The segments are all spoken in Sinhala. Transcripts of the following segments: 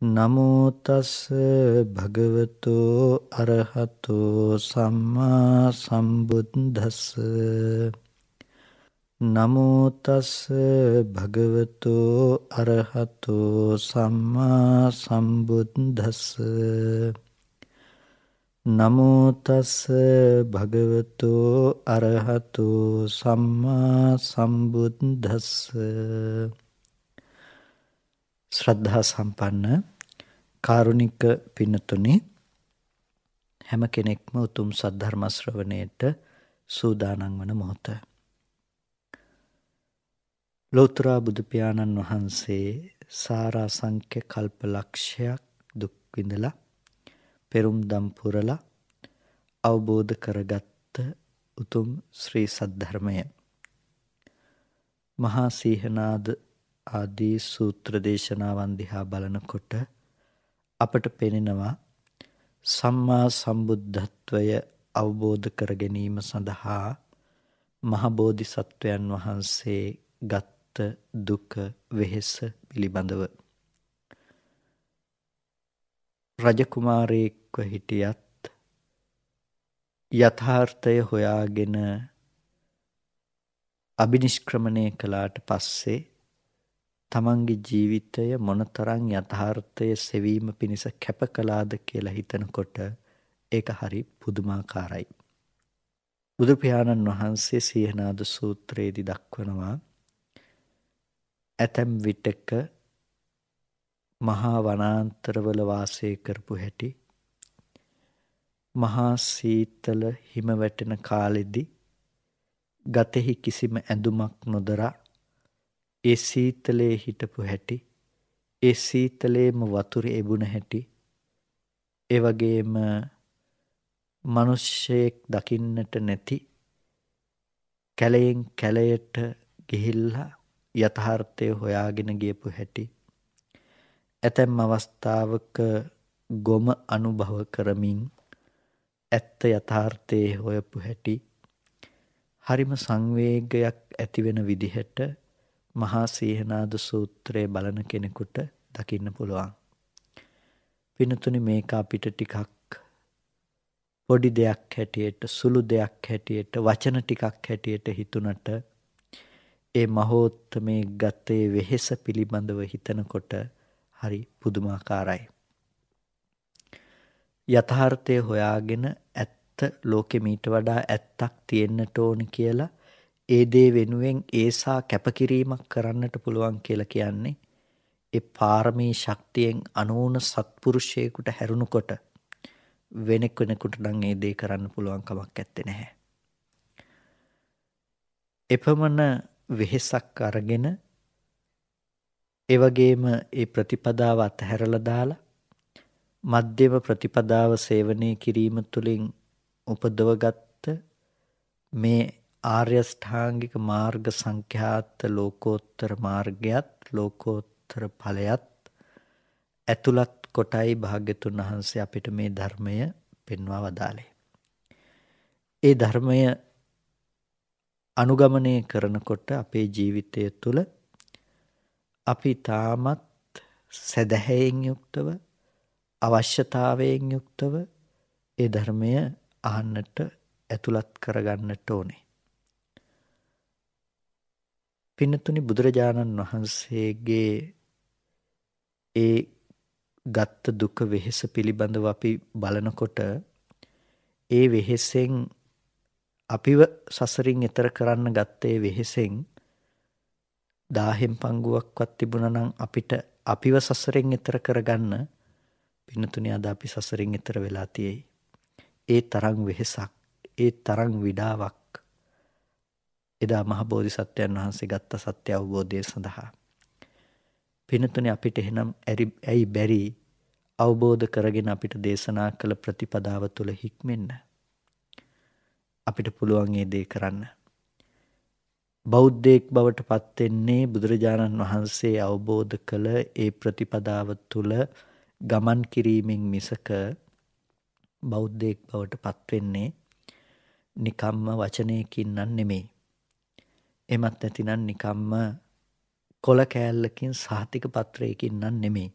නමෝ තස් භගවතෝ අරහතෝ සම්මා සම්බුද්දස්ස. නමෝ තස් භගවතෝ අරහතෝ සම්මා සම්බුද්දස්ස. නමෝ තස් භගවතෝ අරහතෝ සම්මා සම්බුද්දස්ස. ශ්‍රද්ධා සම්පන්න කාරුණික පින්නතුනි, හැම කෙනෙක්ම උතුම් සද්ධර්ම ශ්‍රවණයට සූදානම් වන මොහොත. ලෝතර බුදු පියාණන් වහන්සේ සාරාසංඛ්‍ය කල්ප ලක්ෂයක් දුක් විඳලා පෙරුම් දම් පුරලා අවබෝධ කරගත්ත උතුම් ශ්‍රී සද්ධර්මය මහා සීහනාද ආදී සූත්‍ර දේශනාවන් දිහා බලනකොට අපට පෙනෙනවා සම්මා සම්බුද්ධත්වය අවබෝධ කර ගැනීම සඳහා මහ බෝධිසත්වයන් වහන්සේ ගත්ත දුක වෙහෙස පිළිබඳව. රජකුමාරයෙක්ව හිටියත් යථාර්ථය හොයාගෙන අභිනිෂ්ක්‍රමණය කළාට පස්සේ තමන්ගේ ජීවිතය මොනතරම් යථාර්ථය සෙවීම පිණිස කැප කළාද කියලා හිතනකොට ඒක හරි පුදුමාකාරයි. බුදු පියාණන් වහන්සේ සීහනාද සූත්‍රයේදී දක්වනවා ඇතැම් විටක මහා වනාන්තරවල වාසය කරපු හැටි, මහා සීතල හිම වැටෙන කාලෙදී ගතෙහි කිසිම ඇඳුමක් නොදරා ඒ සීතලේ හිටපු හැටි, ඒ සීතලේම වතුර එබුණ හැටි, ඒ වගේම මිනිස්සෙක් දකින්නට නැති කැලයෙන් කැලයට ගිහිල්ලා යථාර්ථය හොයාගෙන ගියපු හැටි, ඇතැම් අවස්ථාවක ගොම අනුභව කරමින් ඇත්ත යථාර්ථයේ හොයපු හැටි, හරිම සංවේගයක් ඇතිවෙන විදිහට මහා සීහනාද සූත්‍රයේ බලන කෙනෙකුට දකින්න පුළුවන්. පින්තුනි, මේක අපිට ටිකක් පොඩි දෙයක් හැටියට, සුළු දෙයක් හැටියට, වචන ටිකක් හැටියට හිතුණට ඒ මහෝත්තමේ ගතේ වෙහෙස පිළිබඳව හිතනකොට හරි පුදුමාකාරයි. යථාර්ථය හොයාගෙන ඇත්ත ලෝකෙ මීට වඩා ඇත්තක් තියෙන්නට ඕනි කියලා ඒ දේ වෙනුවෙන් ඒසා කැපකිරීමක් කරන්නට පුළුවන් කියලා කියන්නේ ඒ පාරමී ශක්තියෙන් අනූන සත්පුරුෂයෙකුට හැරුණුකොට වෙන කෙනෙකුට නම් ඒ දේ කරන්න පුළුවන් කමක් නැත්තේ නැහැ. එපමණ වෙහෙසක් අරගෙන ඒ වගේම ඒ ප්‍රතිපදාව අතහැරලා දාලා මධ්‍යම ප්‍රතිපදාව සේවනය කිරීම තුළින් උපදවගත්ත මේ ආර්ය ශ්‍රාංගික මාර්ග සංඛ්‍යාත ලෝකෝත්තර මාර්ගයත් ලෝකෝත්තර ඵලයත් ඇතුළත් කොටයි භාග්‍යතුන් වහන්සේ අපිට මේ ධර්මය පෙන්වා වදාළේ. ඒ ධර්මය අනුගමනය කරනකොට අපේ ජීවිතය තුළ අපි තාමත් සදහැයෙන් යුක්තව, අවශ්‍යතාවයෙන් යුක්තව ඒ ධර්මය අහන්නට ඇතුළත් කරගන්නට ඕනේ. පින්නතුනි, බුදුරජාණන් වහන්සේගේ ඒ ගත්ත දුක වෙහෙස පිළිබඳව අපි බලනකොට ඒ වෙහෙසෙන් අපිව සසරින් එතර කරන්න ගත්ත ඒ වෙහෙසෙන් 10න් පංගුවක්වත් තිබුණා නම් අපිට අපිව සසරින් එතර කරගන්න, පින්නතුනි, අද අපි සසරින් එතර වෙලා තියෙයි. ඒ තරම් වෙහෙසක්, ඒ තරම් විඩාවක් එදා මහ බෝධිසත්වයන් වහන්සේ ගත්ත සත්‍ය අවබෝධය සඳහා. පින්නතුනි, අපිට එහෙනම් ඇයි බැරි අවබෝධ කරගෙන අපිට දේශනා කළ ප්‍රතිපදාව තුළ හික්මෙන්න? අපිට පුළුවන් ඒ දේ කරන්න. බෞද්ධයෙක් බවට පත් වෙන්නේ බුදුරජාණන් වහන්සේ අවබෝධ කළ ඒ ප්‍රතිපදාව තුළ ගමන් කිරීමෙන් මිසක බෞද්ධයෙක් බවට පත් වෙන්නේ නිකම්ම වචනයකින් නම් නෙමෙයි. එමත් නැතිනම් නිකම්ම කොල කෑල්ලකින් සහතික පත්‍රයකින් නම් නෙමෙයි.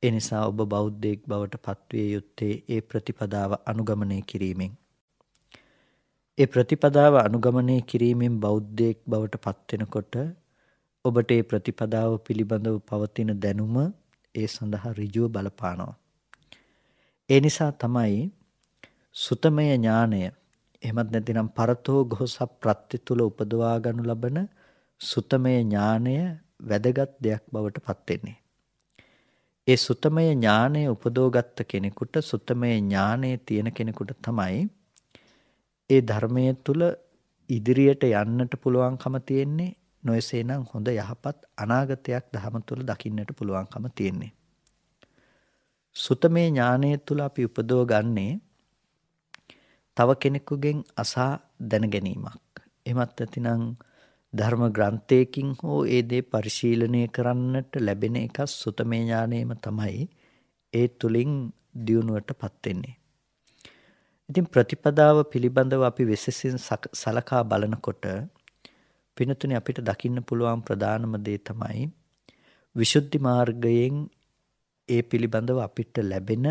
ඒ නිසා ඔබ බෞද්ධයෙක් බවට පත්විය යුත්තේ ඒ ප්‍රතිපදාව අනුගමනය කිරීමෙන්. ඒ ප්‍රතිපදාව අනුගමනය කිරීමෙන් බෞද්ධයෙක් බවට පත්වෙනකොට ඔබට ඒ ප්‍රතිපදාව පිළිබඳව පවතින දැනුම ඒ සඳහා ඍජුව බලපානවා. ඒ නිසා තමයි සුතමය ඥානය එහෙමත් නැතිනම් පරතෝ ගෝස ප්‍රත්‍ය තුල උපදවා ගනු ලබන සුතමය ඥානය වැදගත් දෙයක් බවට පත් වෙන්නේ. ඒ සුතමය ඥානය උපදවගත්ත කෙනෙකුට සුතමය ඥානය තියෙන කෙනෙකුට තමයි ඒ ධර්මයේ තුල ඉදිරියට යන්නට පුළුවන්කම තියෙන්නේ. නොයසේනම් හොඳ යහපත් අනාගතයක් ධර්ම තුල දකින්නට පුළුවන්කම තියෙන්නේ. සුතමේ ඥානය තුල අපි උපදව ගන්නේ තව කෙනෙකුගෙන් අසා දැන ගැනීමක්. එමත් නැතිනම් ධර්ම ග්‍රන්ථයකින් හෝ ඒ දේ පරිශීලනය කරන්නට ලැබෙන එක සුතමේ ඥානයම තමයි ඒ තුලින් දියුණුවටපත් වෙන්නේ. ඉතින් ප්‍රතිපදාව පිළිබඳව අපි විශේෂයෙන් සලකා බලනකොට පිනතුනේ අපිට දකින්න පුළුවන් ප්‍රධානම දේ තමයි විසුද්ධි මාර්ගයෙන් ඒ පිළිබඳව අපිට ලැබෙන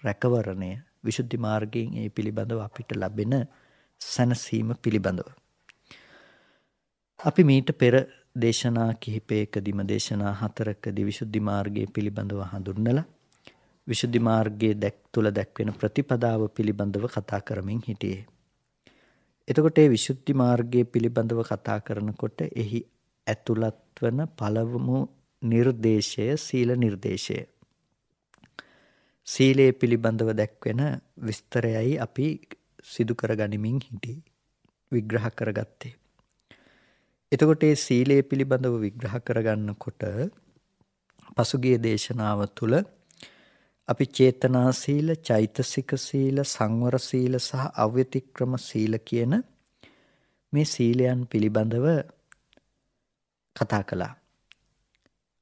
රැකවරණය, විසුද්ධි මාර්ගයෙන් ඒ පිළිබඳව අපිට ලැබෙන සැනසීම පිළිබඳව. අපි මීට පෙර දේශනා කිහිපයකදීම දේශනා 4කදී විසුද්ධි මාර්ගයේ පිළිබඳව හඳුන්වලා විසුද්ධි මාර්ගයේ තුල දැක්වෙන ප්‍රතිපදාව පිළිබඳව කතා කරමින් හිටියේ. එතකොට මේ විසුද්ධි මාර්ගයේ පිළිබඳව කතා කරනකොට එහි ඇතුළත් වන පළමු නිර්දේශය සීල නිර්දේශය. සීලයේ පිළිබඳව දැක්වෙන විස්තරයයි අපි සිදු කරගනිමින් හිටියේ. විග්‍රහ කරගත්තේ. එතකොට මේ සීලයේ පිළිබඳව විග්‍රහ කරගන්නකොට පසුගිය දේශනාව තුළ අපි චේතනා සීල, චෛතසික සීල, සංවර සීල සහ අව්‍යතික්‍රම සීල කියන මේ සීලයන් පිළිබඳව කතා කළා.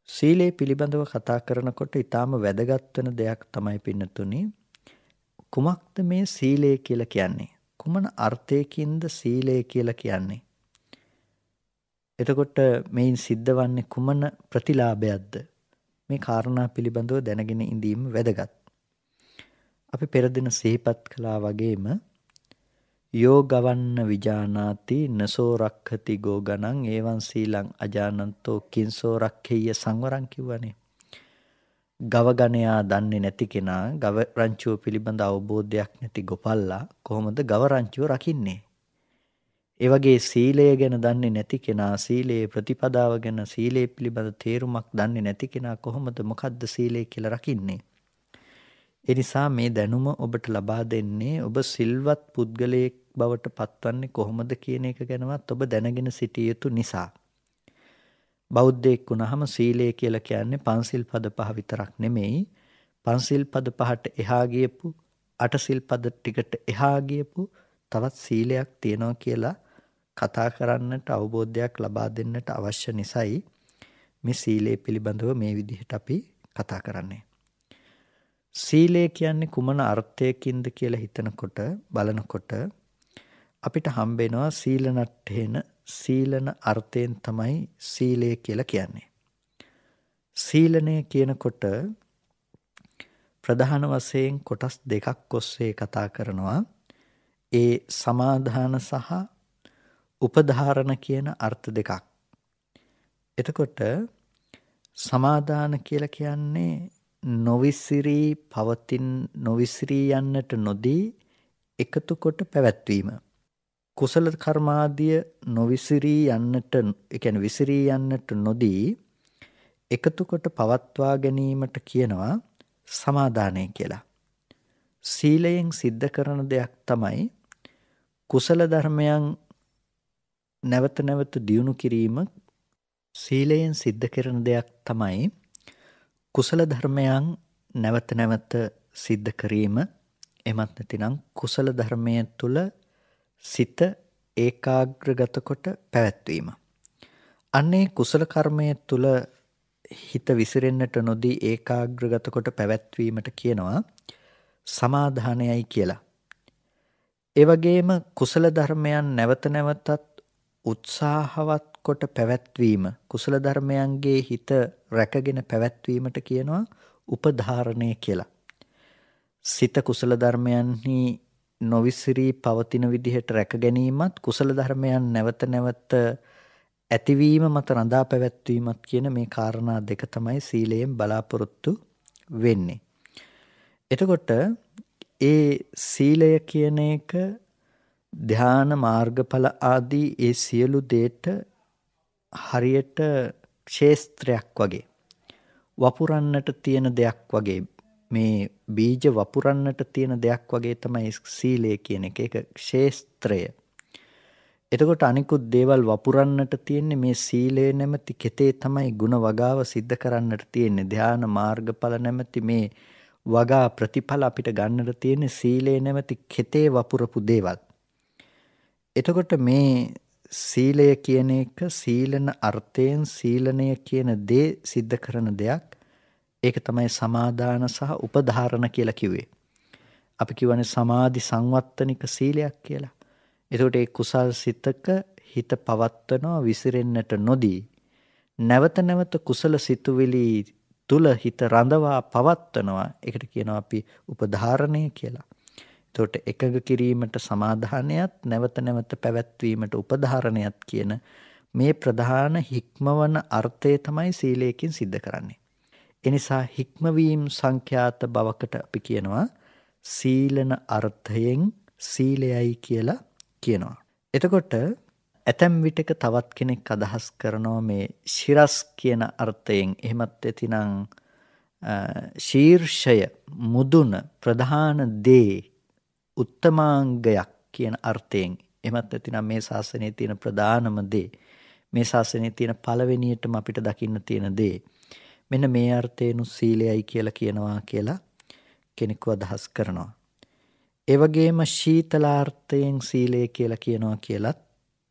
සීලේ පිළිබඳව කතා කරනකොට ඊටාම වැදගත් වෙන දෙයක් තමයි පින්නතුනි, කුමක්ද මේ සීලය කියලා කියන්නේ? කුමන අර්ථයකින්ද සීලය කියලා කියන්නේ? එතකොට මේන් සිද්ධ වන්නේ කුමන ප්‍රතිලාභයක්ද? මේ කාරණා පිළිබඳව දැනගෙන ඉඳීම වැදගත්. අපි පෙර දින සිහිපත් කළා වගේම යෝගවන්න විජානාති නසෝ රක්ඛති ගෝගණං එවං සීලං අජානන්තෝ කිංසෝ රක්ඛේය සංවරං කිව්වනේ. ගව ගණයා දන්නේ නැති කෙනා, ගව රංචුව පිළිබඳ අවබෝධයක් නැති ගොපල්ලා කොහොමද ගව රංචුව රකින්නේ? ඒ වගේ සීලය ගැන දන්නේ නැති කෙනා, සීලේ ප්‍රතිපදාව ගැන, සීලේ පිළිබඳ තේරුමක් දන්නේ නැති කෙනා කොහොමද මොකද්ද සීලය කියලා රකින්නේ? ඒ නිසා මේ දැනුම ඔබට ලබා දෙන්නේ ඔබ සිල්වත් පුද්ගලයෙක් බවට පත්වන්නේ කොහොමද කියන එක ගැනවත් ඔබ දැනගෙන සිටිය යුතු නිසා. බෞද්ධයෙක් වුණාම සීලය කියලා කියන්නේ පංසිල් පද පහ විතරක් නෙමෙයි, පංසිල් පද පහට එහා ගියපු, අටසිල් පද ටිකට එහා ගියපු තවත් සීලයක් තියෙනවා කියලා කතා කරන්නට, අවබෝධයක් ලබා දෙන්නට අවශ්‍ය නිසායි මේ සීලය පිළිබඳව මේ විදිහට අපි කතා කරන්නේ. සීලය කියන්නේ කුමන අර්ථයකින්ද කියලා හිතනකොට බලනකොට අපිට හම්බ වෙනවා සීලනට්ඨේන, සීලන අර්ථයෙන් තමයි සීලය කියලා කියන්නේ. සීලනය කියනකොට ප්‍රධාන වශයෙන් කොටස් දෙකක් ඔස්සේ කතා කරනවා. ඒ සමාදාන සහ උපධාරණ කියන අර්ථ දෙකක්. එතකොට සමාදාන කියලා කියන්නේ නොවිසිරී යන්නට නොදී එකතු කොට පැවැත්වීම. කුසල කර්මාදිය නොවිසිරී යන්නට, ඒ කියන්නේ විසිරී යන්නට නොදී එකතු කොට පවත්වා ගැනීමට කියනවා සමාදානය කියලා. සීලයෙන් සිද්ධ කරන දෙයක් තමයි කුසල ධර්මයන් නැවත නැවත දියුණු කිරීම. සීලයෙන් සිද්ධ කරන දෙයක් තමයි කුසල ධර්මයන් නැවත නැවත සිද්ධ කිරීම. එමත් නැතිනම් කුසල ධර්මයේ තුල සිත ඒකාග්‍රගත කොට පැවැත්වීම. අන්නේ කුසල කර්මයේ තුල හිත විසිරෙන්නට නොදී ඒකාග්‍රගත කොට පැවැත්වීමට කියනවා සමාදානයයි කියලා. ඒ වගේම කුසල ධර්මයන් නැවත නැවතත් උත්සාහවත් කොට පැවැත්වීම, කුසල ධර්මයන්ගේ හිත රැකගෙන පැවැත්වීමට කියනවා උපධාරණය කියලා. සිත කුසල ධර්මයන්හි නොවිසිරී පවතින විදිහට රැක ගැනීමත් කුසල ධර්මයන් නැවත නැවත ඇතිවීම මත රඳා පැවැත්වීමත් කියන මේ කාරණා දෙක තමයි සීලයෙන් බලාපොරොත්තු වෙන්නේ. එතකොට ඒ සීලය කියන එක ධ්‍යාන මාර්ගඵල ආදී ඒ සියලු දේට හරියට ක්ෂේත්‍රයක් වගේ වපුරන්නට තියෙන දෙයක් වගේ, මේ බීජ වපුරන්නට තියෙන දෙයක් වගේ තමයි සීලය කියන එක. ඒක ක්ෂේත්‍රය. එතකොට අනිකුත් දේවල් වපුරන්නට තියෙන්නේ මේ සීලය නැමැති කෙතේ තමයි ಗುಣ වගාව සිද්ධ කරන්නට තියෙන්නේ. ධ්‍යාන මාර්ගඵල නැමැති මේ වගා ප්‍රතිඵල අපිට ගන්නට තියෙන්නේ සීලය නැමැති කෙතේ වපුරපු දේවල්. එතකොට මේ සීලය කියන එක සීලන අර්ථයෙන් සීලනය කියන දේ සිද්ධ කරන දෙයක්. ඒක තමයි සමාදාන සහ උපධාරණ කියලා කිව්වේ. අපි කියවනේ සමාධි සංවත්තනික සීලයක් කියලා. එතකොට ඒ කුසල් සිතක හිත පවත්වනවා විසිරෙන්නට නොදී නැවත නැවත කුසල සිතුවිලි තුල හිත රඳවා පවත්වනවා. ඒකට කියනවා අපි උපධාරණය කියලා. එතකොට එකඟ කිරීමට සමාදානයත් නැවත නැවත පැවැත්වීමට උපධාරණයත් කියන මේ ප්‍රධාන හික්මවන අර්ථය තමයි සීලයෙන් සිද්ධ කරන්නේ. එනිසා හික්මවීම සංඛ්‍යාත බවකට අපි කියනවා සීලන අර්ථයෙන් සීලයයි කියලා කියනවා. එතකොට ඇතැම් විටක තවත් කෙනෙක් අදහස් කරනවා මේ ශිරස් කියන අර්ථයෙන්, එහෙමත් ඇතිනම් ශීර්ෂය මුදුන ප්‍රධාන දේ උත්තමාංගයක් කියන අර්ථයෙන්, එහෙමත් ඇතිනම් මේ ශාසනයේ තියෙන ප්‍රධානම දේ, මේ ශාසනයේ තියෙන පළවෙනියටම අපිට දකින්න තියෙන දේ, මෙන්න මේ අර්ථයෙන් සීලයයි කියලා කියනවා කියලා කෙනෙකු අදහස් කරනවා. ඒ වගේම ශීතලාර්ථයෙන් සීලය කියලා කියනවා කියලා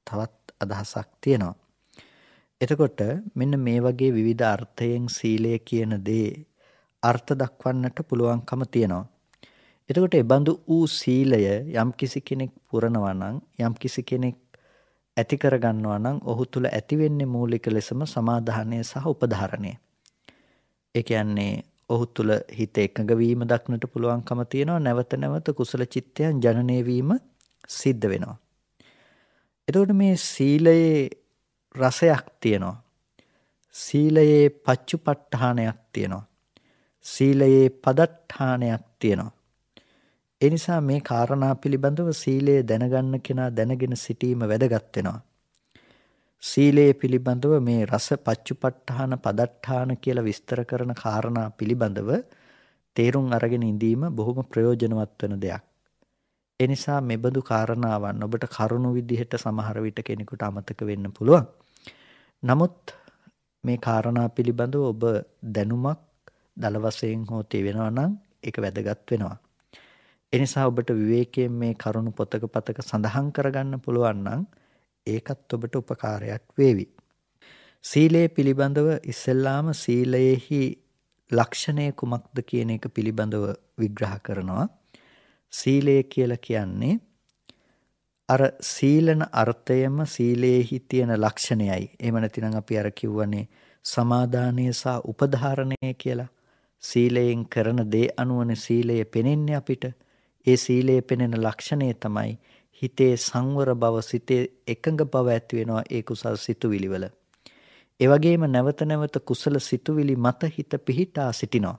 තවත් අදහසක් තියෙනවා. එතකොට මෙන්න මේ වගේ විවිධ අර්ථයෙන් සීලය කියන දේ අර්ථ දක්වන්නට පුළුවන්කම තියෙනවා. එතකොට ඒ බඳු වූ සීලය යම්කිසි කෙනෙක් පුරනවා නම්, යම්කිසි කෙනෙක් ඇති කරගන්නවා නම් ඔහු තුල ඇති වෙන්නේ මූලික ලෙසම සමාදානය සහ උපධාරණය. ඒ කියන්නේ ඔහු තුල හිත එකඟ වීම දක්නට පුළුවන්කම තියෙනවා. නැවත නැවත කුසල චිත්තයන් ජනනය වීම සිද්ධ වෙනවා. එතකොට මේ සීලයේ රසයක් තියෙනවා. සීලයේ පච්චුපට්ඨානයක් තියෙනවා. සීලයේ පදට්ඨානයක් තියෙනවා. ඒ නිසා මේ කාරණා පිළිබඳව සීලය දැනගන්න කෙනා දැනගෙන සිටීම වැදගත් වෙනවා. සීලය පිළිබඳව මේ රස පච්චුපට්ඨාන පදට්ඨාන කියලා විස්තර කරන කාරණා පිළිබඳව තේරුම් අරගෙන ඉඳීම බොහොම ප්‍රයෝජනවත් වෙන දෙයක්. ඒ නිසා මෙබඳු කාරණාවන් ඔබට කරුණු විදිහට සමහර විට කෙනෙකුට අමතක වෙන්න පුළුවන්. නමුත් මේ කාරණා පිළිබඳව ඔබ දැනුමක් දල වශයෙන් හෝ තේවෙනවා නම් ඒක වැදගත් වෙනවා. ඒ නිසා ඔබට විවේකයෙන් මේ කරුණු පොතක පතක සඳහන් කරගන්න පුළුවන් නම් ඒකත් ඔබට උපකාරයක් වේවි. සීලය පිළිබඳව ඉස්සෙල්ලාම සීලයේහි ලක්ෂණය කුමක්ද කියන එක පිළිබඳව විග්‍රහ කරනවා. සීලය කියලා කියන්නේ අර සීලන අර්ථයම සීලයේහි තියෙන ලක්ෂණයයි. එහෙම නැතිනම් අපි අර කිව්වනේ සමාදානය සහ උපධාරණය කියලා. සීලයෙන් කරන දේ අනුවනේ සීලය පෙනෙන්නේ අපිට. ඒ සීලයේ පෙනෙන ලක්ෂණය තමයි හිතේ සංවර බව, සිතේ එකඟ බව ඇති වෙනවා ඒ කුසල් සිතුවිලි වල. ඒ වගේම නැවත නැවත කුසල සිතුවිලි මත හිත පිහිටා සිටිනවා.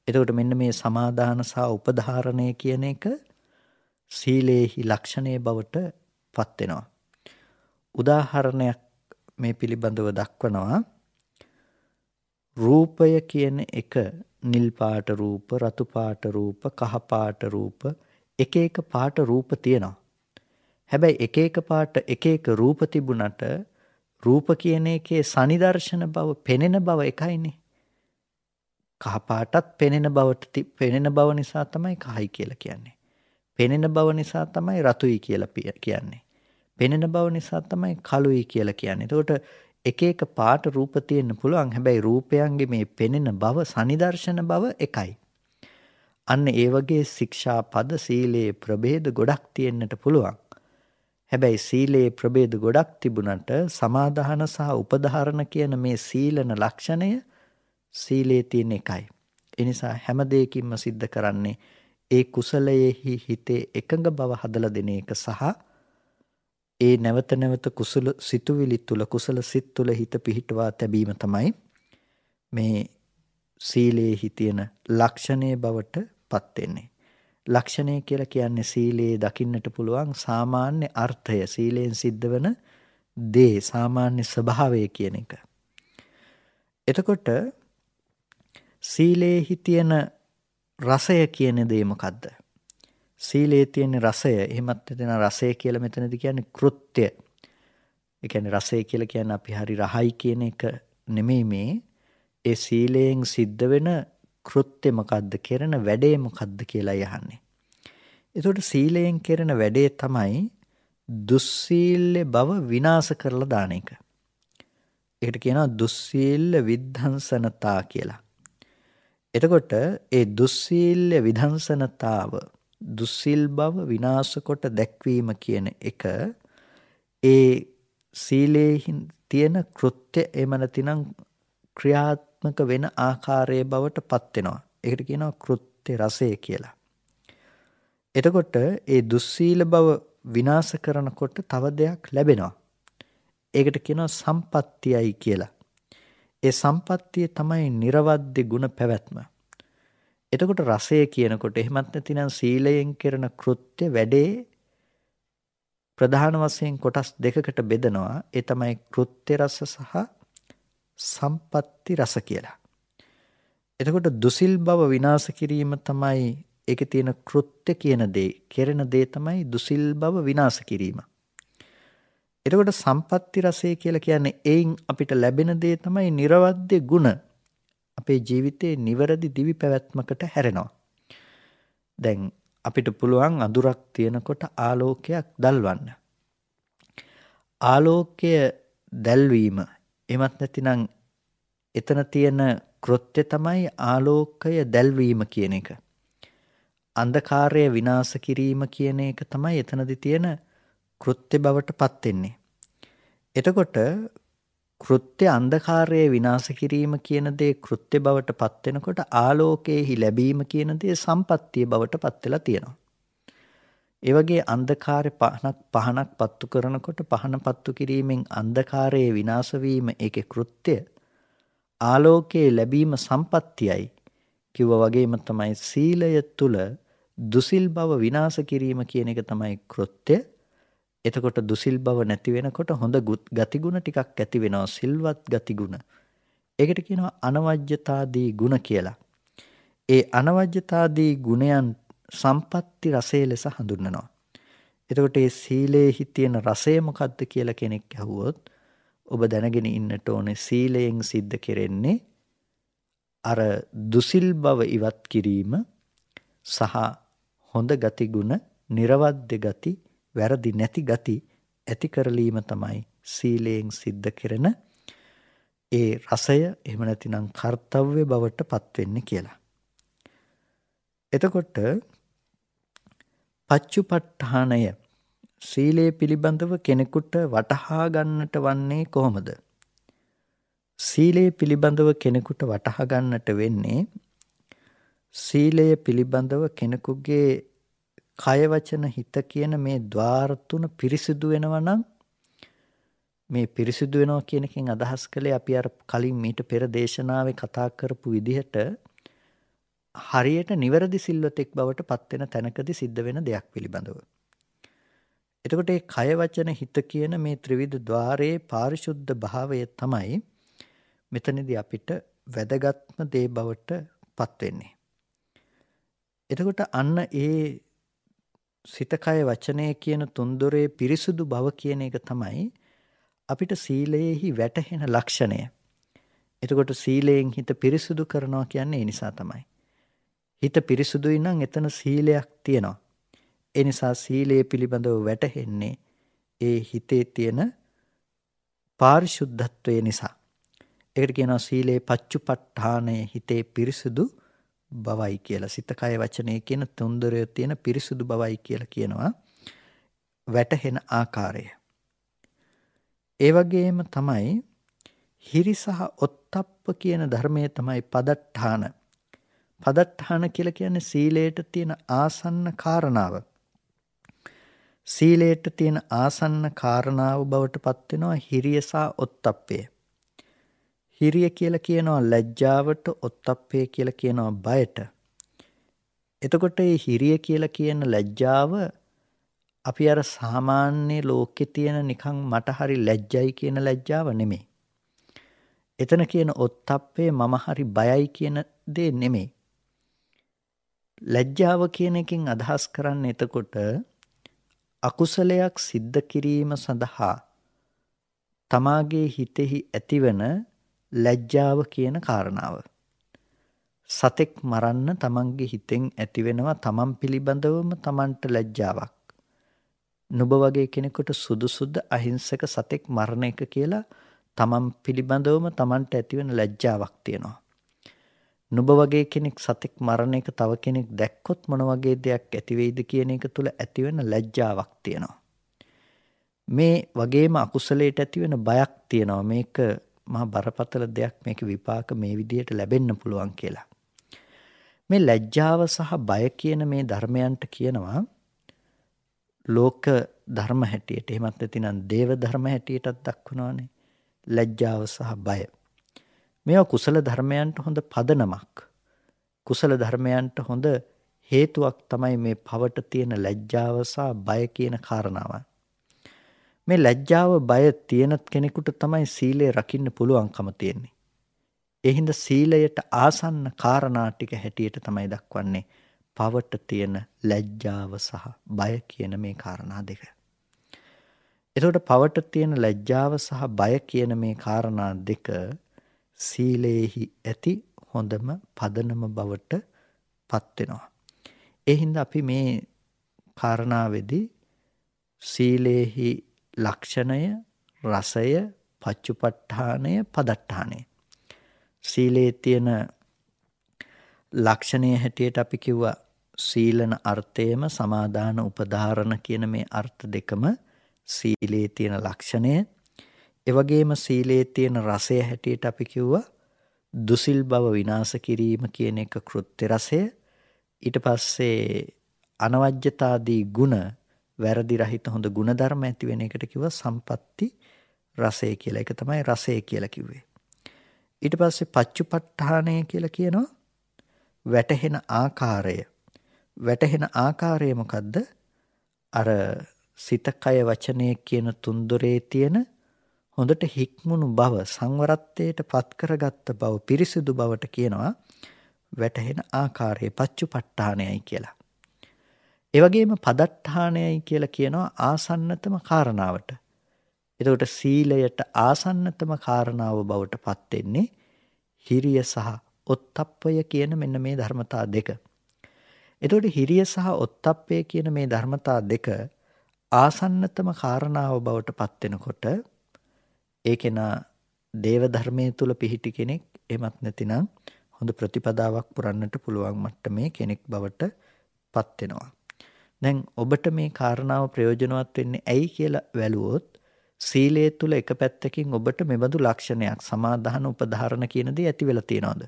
එතකොට මෙන්න මේ සමාදාන සහ උපධාරණය කියන එක සීලේහි ලක්ෂණයේ බවට පත් වෙනවා. උදාහරණයක් මේ පිළිබඳව දක්වනවා. රූපය කියන එක නිල් පාට රූප, රතු පාට රූප, කහ පාට රූප, එක එක පාට රූප තියෙනවා. හැබැයි එක එක පාට එක එක රූප තිබුණට රූප කියන එකේ සනිදර්ශන බව, පෙනෙන බව එකයිනේ. කහ පාටත් පෙනෙන බව නිසා තමයි කහයි කියලා කියන්නේ. පෙනෙන බව නිසා තමයි රතුයි කියලා කියන්නේ. පෙනෙන බව නිසා තමයි කළුයි කියලා කියන්නේ. එතකොට එක එක පාට රූප තියෙන්න පුළුවන්. හැබැයි රූපයන්ගේ මේ පෙනෙන බව, සනිදර්ශන බව එකයි. අන්න ඒ වගේ ශික්ෂා පද සීලයේ ප්‍රභේද ගොඩක් තියෙන්නට පුළුවන්. හැබැයි සීලයේ ප්‍රභේද ගොඩක් තිබුණට සමාදාන සහ උපධාරණ කියන මේ සීලන ලක්ෂණය සීලයේ තියෙන එකයි. ඒ නිසා හැම දෙයකින්ම සිද්ධ කරන්නේ ඒ කුසලයේහි හිතේ එකඟ බව හදලා දෙන එක සහ ඒ නැවත නැවත කුසල සිතුවිලි තුල කුසල සිත් තුල හිත පිහිටවා තැබීම තමයි මේ සීලේහි තියෙන ලක්ෂණයේ බවට පත් වෙන්නේ. ලක්ෂණය කියලා කියන්නේ සීලයේ දකින්නට පුළුවන් සාමාන්‍ය අර්ථය, සීලයෙන් සිද්ධ වෙන දේ, සාමාන්‍ය ස්වභාවය කියන එක. එතකොට සීලේහි තියෙන රසය කියන දේ මොකද්ද? සීලයේ තියෙන රසය, එහෙමත් නැත්නම් රසය කියලා මෙතනදී කියන්නේ කෘත්‍ය. ඒ කියන්නේ රසය කියලා කියන්නේ අපි හරි රහයි කියන එක නෙමෙයි මේ. ඒ සීලයෙන් සිද්ධ වෙන කෘත්‍ය මොකද්ද? කරන වැඩේ මොකද්ද කියලා යහන්නේ. එතකොට සීලයෙන් කරන වැඩේ තමයි දුස්සීල්‍ය බව විනාශ කරලා දාන එක. ඒකට කියනවා දුස්සීල්‍ය විධංසනතා කියලා. එතකොට ඒ දුස්සීල්‍ය විධංසනතාව, දුස්සීල් බව විනාශ කොට දැක්වීම කියන එක ඒ සීලයේ තියෙන කෘත්‍ය එහෙම නැතිනම් ක්‍රියාත්මක වෙන ආකාරයේ බවට පත් වෙනවා. ඒකට කියනවා කෘත්‍ය රසය කියලා. එතකොට ඒ දුස්සීල බව විනාශ කරනකොට තව දෙයක් ලැබෙනවා. ඒකට කියනවා සම්පත්තියයි කියලා. ඒ සම්පත්තිය තමයි නිර්වද්‍ය ගුණ පැවැත්ම. එතකොට රසය කියනකොට එහෙමත් නැතිනම් සීලයෙන් කරන කෘත්‍ය වැඩේ ප්‍රධාන වශයෙන් කොටස් දෙකකට බෙදනවා. ඒ තමයි කෘත්‍ය රස සහ සම්පත්ති රස කියලා. එතකොට දුසිල් බව විනාශ කිරීම තමයි ඒකේ තියෙන කෘත්‍ය කියන දේ. කෙරෙන දේ තමයි දුසිල් බව විනාශ කිරීම. එතකොට සම්පත්ති රසය කියලා කියන්නේ එයින් අපිට ලැබෙන දේ තමයි නිර්වද්‍ය ගුණ. අපේ ජීවිතේ නිවැරදි දිවි පැවැත්මකට හැරෙනවා. දැන් අපිට පුළුවන් අඳුරක් තියෙනකොට ආලෝකයක් දැල්වන්න. ආලෝකය දැල්වීම එමත් නැතිනම් එතන තියෙන කෘත්‍ය තමයි ආලෝකය දැල්වීම කියන එක. අන්ධකාරය විනාශ කිරීම කියන එක තමයි එතනදී තියෙන කෘත්‍ය බවට පත් වෙන්නේ. එතකොට කෘත්‍ය අන්ධකාරය විනාශ කිරීම කියන දේ කෘත්‍ය බවට පත් වෙනකොට ආලෝකයේහි ලැබීම කියන දේ සම්පත්තිය බවට පත් වෙලා තියෙනවා. ඒ වගේ අන්ධකාරය පහනක් පත්තු කරනකොට පහන පත්තු කිරීමෙන් අන්ධකාරයේ විනාශ වීම ඒකේ කෘත්‍ය, ආලෝකයේ ලැබීම සම්පත්තියයි කිව්වා වගේම තමයි සීලය තුල දුසිල් බව විනාශ කිරීම කියන එක තමයි කෘත්‍ය. එතකොට දුසිල් බව නැති වෙනකොට හොඳ ගතිගුණ ටිකක් ඇති වෙනවා, සිල්වත් ගතිගුණ. ඒකට කියනවා අනවජ්‍යතාදී ගුණ කියලා. ඒ අනවජ්‍යතාදී ගුණයන් සම්පත්ති රසය ලෙස හඳුන්වනවා. එතකොට මේ සීලයේ තියෙන රසය මොකද්ද කියලා කෙනෙක් අහුවොත් ඔබ දැනගෙන ඉන්නට ඕනේ සීලයෙන් සිද්ධ කෙරෙන්නේ අර දුසිල් බව ඉවත් කිරීම සහ හොඳ ගතිගුණ, නිර්වද්‍ය ගති, වැරදි නැති ගති ඇති කරලීම තමයි සීලයෙන් සිද්ධ කෙරෙන ඒ රසය එහෙම නැතිනම් කාර්යව්‍ය බවට පත් වෙන්නේ කියලා. එතකොට පච්චුපට්ඨානය සීලය පිළිබඳව කෙනෙකුට වටහා ගන්නට වන්නේ කොහොමද? සීලය පිළිබඳව කෙනෙකුට වටහා ගන්නට වෙන්නේ සීලය පිළිබඳව කෙනෙකුගේ කය වචන හිත කියන මේ ద్వාර තුන පිරිසිදු වෙනවා නම්, මේ පිරිසිදු වෙනවා කියන එකෙන් අදහස් කළේ අපි අර කලින් මීට පෙර දේශනාවේ කතා කරපු විදිහට හරියට නිවැරදි සිල්වතෙක් බවට පත් වෙන තැනකදී සිද්ධ වෙන දෙයක් පිළිබඳව. එතකොට මේ කය වචන හිත කියන මේ ත්‍රිවිධ ద్వාරයේ පාරිශුද්ධ භාවය තමයි මෙතනදී අපිට වැදගත්ම දේ බවට පත් වෙන්නේ. එතකොට අන්න ඒ සිත කය වචනය කියන තුන්දොරේ පිරිසුදු බව කියන එක තමයි අපිට සීලයේහි වැටහෙන ලක්ෂණය. එතකොට සීලයෙන් හිත පිරිසුදු කරනවා කියන්නේ ඒ නිසා තමයි. හිත පිරිසුදුයි නම් එතන සීලයක් තියෙනවා. ඒ නිසා සීලය පිළිබඳව වැටහෙන්නේ ඒ හිතේ තියෙන පාරිශුද්ධත්වය නිසා. ඒකට කියනවා සීලේ පච්චුපට්ඨානය, හිතේ පිරිසුදු බවයි කියලා. සිත කය වචනේ කියන තුන්දොරේ තියෙන පිරිසුදු බවයි කියලා කියනවා වැටහෙන ආකාරය. ඒ වගේම තමයි හිරි සහ ඔත්තප්ප කියන ධර්මයේ තමයි පදට්ඨාන. පදට්ඨාන කියලා කියන්නේ සීලයට තියෙන ආසන්න කාරණාව. සීලයට තියෙන ආසන්න කාරණාව බවට පත් වෙනවා හිරිය සහ ඔත්තප්පය. හිරිය කියලා කියනවා ලැජ්ජාවට, ඔත්තප්පය කියලා කියනවා බයට. එතකොට මේ හිරිය කියලා කියන ලැජ්ජාව අපි අර සාමාන්‍ය ලෝකේ තියෙන නිකන් මට හරි ලැජ්ජයි කියන ලැජ්ජාව නෙමෙයි. එතන කියන ඔත්තප්පේ මම හරි බයයි කියන දේ නෙමෙයි. ලැජ්ජාව කියන එකෙන් අදහස් කරන්නේ එතකොට අකුසලයක් සිද්ධ කිරීම සඳහා තමාගේ හිතෙහි ඇතිවන ලැජ්ජාව කියන කාරණාව. සතෙක් මරන්න තමන්ගේ හිතෙන් ඇතිවෙනවා තමන් පිළිබඳවම තමන්ට ලැජ්ජාවක්. නුඹ වගේ කෙනෙකුට සුදුසුද අහිංසක සතෙක් මරණ එක කියලා තමන් පිළිබඳවම තමන්ට ඇතිවෙන ලැජ්ජාවක් තියෙනවා. නුඹ වගේ කෙනෙක් සතෙක් මරණ එක තව කෙනෙක් දැක්කොත් මොන වගේ දෙයක් ඇති වෙයිද කියන එක තුල ඇතිවෙන ලැජ්ජාවක් තියෙනවා. මේ වගේම අකුසලයට ඇතිවෙන බයක් තියෙනවා. මේක මහා බරපතල දෙයක්, මේක විපාක මේ විදිහට ලැබෙන්න පුළුවන් කියලා. මේ ලැජ්ජාව සහ බය කියන මේ ධර්මයන්ට කියනවා ලෝක ධර්ම හැටියට, එහෙමත් නැතිනම් දේව ධර්ම හැටියටත් දක්වනවානේ ලැජ්ජාව සහ බය. මේවා කුසල ධර්මයන්ට හොඳ පදනමක්. කුසල ධර්මයන්ට හොඳ හේතුවක් තමයි මේ පවට තියෙන ලැජ්ජාව සහ බය කියන කාරණාව. මේ ලැජ්ජාව බය තියෙන කෙනෙකුට තමයි සීලය රකින්න පුළුවන්කම තියෙන්නේ. ඒ හින්දා සීලයට ආසන්න කාරණා ටික හැටියට තමයි දක්වන්නේ පවට තියෙන ලැජ්ජාව සහ බය කියන මේ කාරණා දෙක. එතකොට පවට තියෙන ලැජ්ජාව සහ බය කියන මේ කාරණා දෙක සීලේහි ඇති හොඳම පදනම බවට පත් වෙනවා. ඒ හින්දා අපි මේ කාරණාවේදී සීලේහි ලක්ෂණය, රසය, පච්චුපට්ඨානය, පදට්ඨානය. සීලේ තියෙන ලක්ෂණය හැටියට අපි කිව්වා සීලන අර්ථයම සමාදාන උපධාරණ කියන මේ අර්ථ දෙකම සීලේ තියෙන ලක්ෂණය. ඒ වගේම සීලේ තියෙන රසය හැටියට අපි කිව්වා දුසිල් බව විනාශ කිරීම කියන එක කෘත්‍ය රසය. ඊට පස්සේ අනවජ්‍යතාදී ගුණ, වැරදි රහිත හොඳ ගුණධර්ම ඇති වෙන එකට කිව්වා සම්පatti රසය කියලා. ඒක තමයි රසය කියලා කිව්වේ. ඊට පස්සේ පච්චුපට්ඨානය කියලා කියනවා වැටහෙන ආකාරය. වැටහෙන ආකාරය මොකද්ද? අර සිත කය වචනය කියන තුන්දොරේ තියෙන හොඳට හික්මුණු බව, සංවරත්වයට පත් කරගත්ත බව, පිරිසිදු බවට කියනවා වැටහෙන ආකාරය පච්චුපට්ඨානයයි කියලා. ඒ වගේම පදට්ඨානයයි කියලා කියනවා ආසන්නතම කාරණාවට. එතකොට සීලයට ආසන්නතම කාරණාව බවට පත් වෙන්නේ හිරිය සහ ඔත්තප්පය කියන මෙන්න මේ ධර්මතා දෙක. එතකොට හිරිය සහ ඔත්තප්පය කියන මේ ධර්මතා දෙක ආසන්නතම කාරණාව බවට පත් වෙනකොට ඒකේන දේව ධර්මයේ තුල පිහිටි කෙනෙක්, එහෙමත් නැතිනම් හොඳ ප්‍රතිපදාවක් පුරන්නට පුළුවන් මට්ටමේ කෙනෙක් බවට පත් වෙනවා. දැන් ඔබට මේ කාරණාව ප්‍රයෝජනවත් වෙන්නේ ඇයි කියලා වැළුවොත් සීලය තුල එක පැත්තකින් ඔබට මෙබඳු ලක්ෂණයක් සමාදාන උපධාරණ කියන දේ ඇති වෙලා තියනවාද?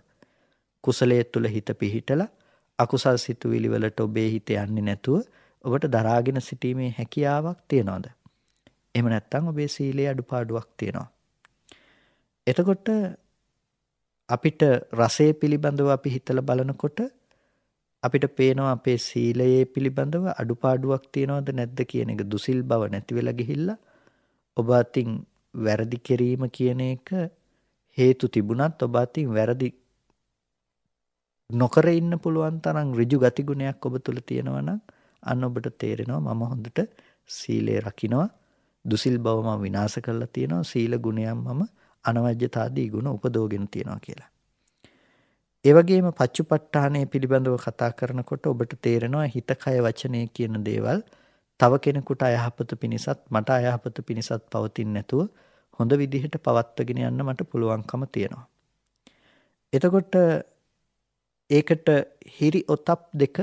කුසලයේ තුල හිත පිහිටලා අකුසල් සිතුවිලි වලට ඔබේ හිත යන්නේ නැතුව ඔබට දරාගෙන සිටීමේ හැකියාවක් තියනවාද? එහෙම නැත්නම් ඔබේ සීලයේ අඩුපාඩුවක් තියෙනවා. එතකොට අපිට රසය පිළිබඳව අපි හිතලා බලනකොට අපිට පේනවා අපේ සීලයේ පිළිබඳව අඩුපාඩුවක් තියනවද නැද්ද කියන එක. දුසිල් බව නැති වෙලා ගිහිල්ලා ඔබ අතින් වැරදි කිරීම කියන එක හේතු තිබුණත් ඔබ අතින් වැරදි නොකර ඉන්න පුළුවන් තරම් ඍජු ගතිගුණයක් ඔබ තුල තියෙනවා නම් අන්න ඔබට තේරෙනවා මම හොඳට සීලය රකින්නවා, දුසිල් බව මම විනාශ කරලා තියෙනවා, සීල ගුණයන් මම අනවජ්‍යතාදී ගුණ උපදෝගෙන තියෙනවා කියලා. ඒ වගේම පච්චුපට්ඨානය පිළිබඳව කතා කරනකොට ඔබට තේරෙනවා හිත කය වචනය කියන දේවල් තව කෙනෙකුට අයහපත පිණිසත් මට අයහපත පිණිසත් පවතින්නේ නැතුව හොඳ විදිහට පවත්වාගෙන යන්න මට පුළුවන්කම තියෙනවා. එතකොට ඒකට හිරි ඔතප් දෙක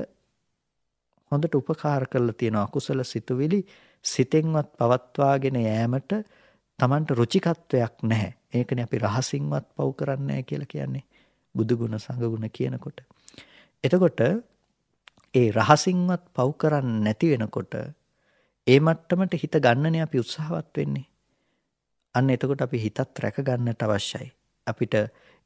හොඳට උපකාර කරලා තියෙනවා. අකුසල සිතුවිලි සිතෙන්වත් පවත්වාගෙන යෑමට Tamanට රුචිකත්වයක් නැහැ. ඒකනේ අපි රහසින්වත් පව් කරන්නේ නැහැ කියලා කියන්නේ. බුදු ගුණ සංඝ ගුණ කියනකොට. එතකොට ඒ රහසින්වත් පව් කරන්නේ නැති වෙනකොට ඒ මට්ටමට හිත ගන්නනේ අපි උත්සාහවත් වෙන්නේ. අන්න එතකොට අපි හිතත් රැක ගන්නට අවශ්‍යයි. අපිට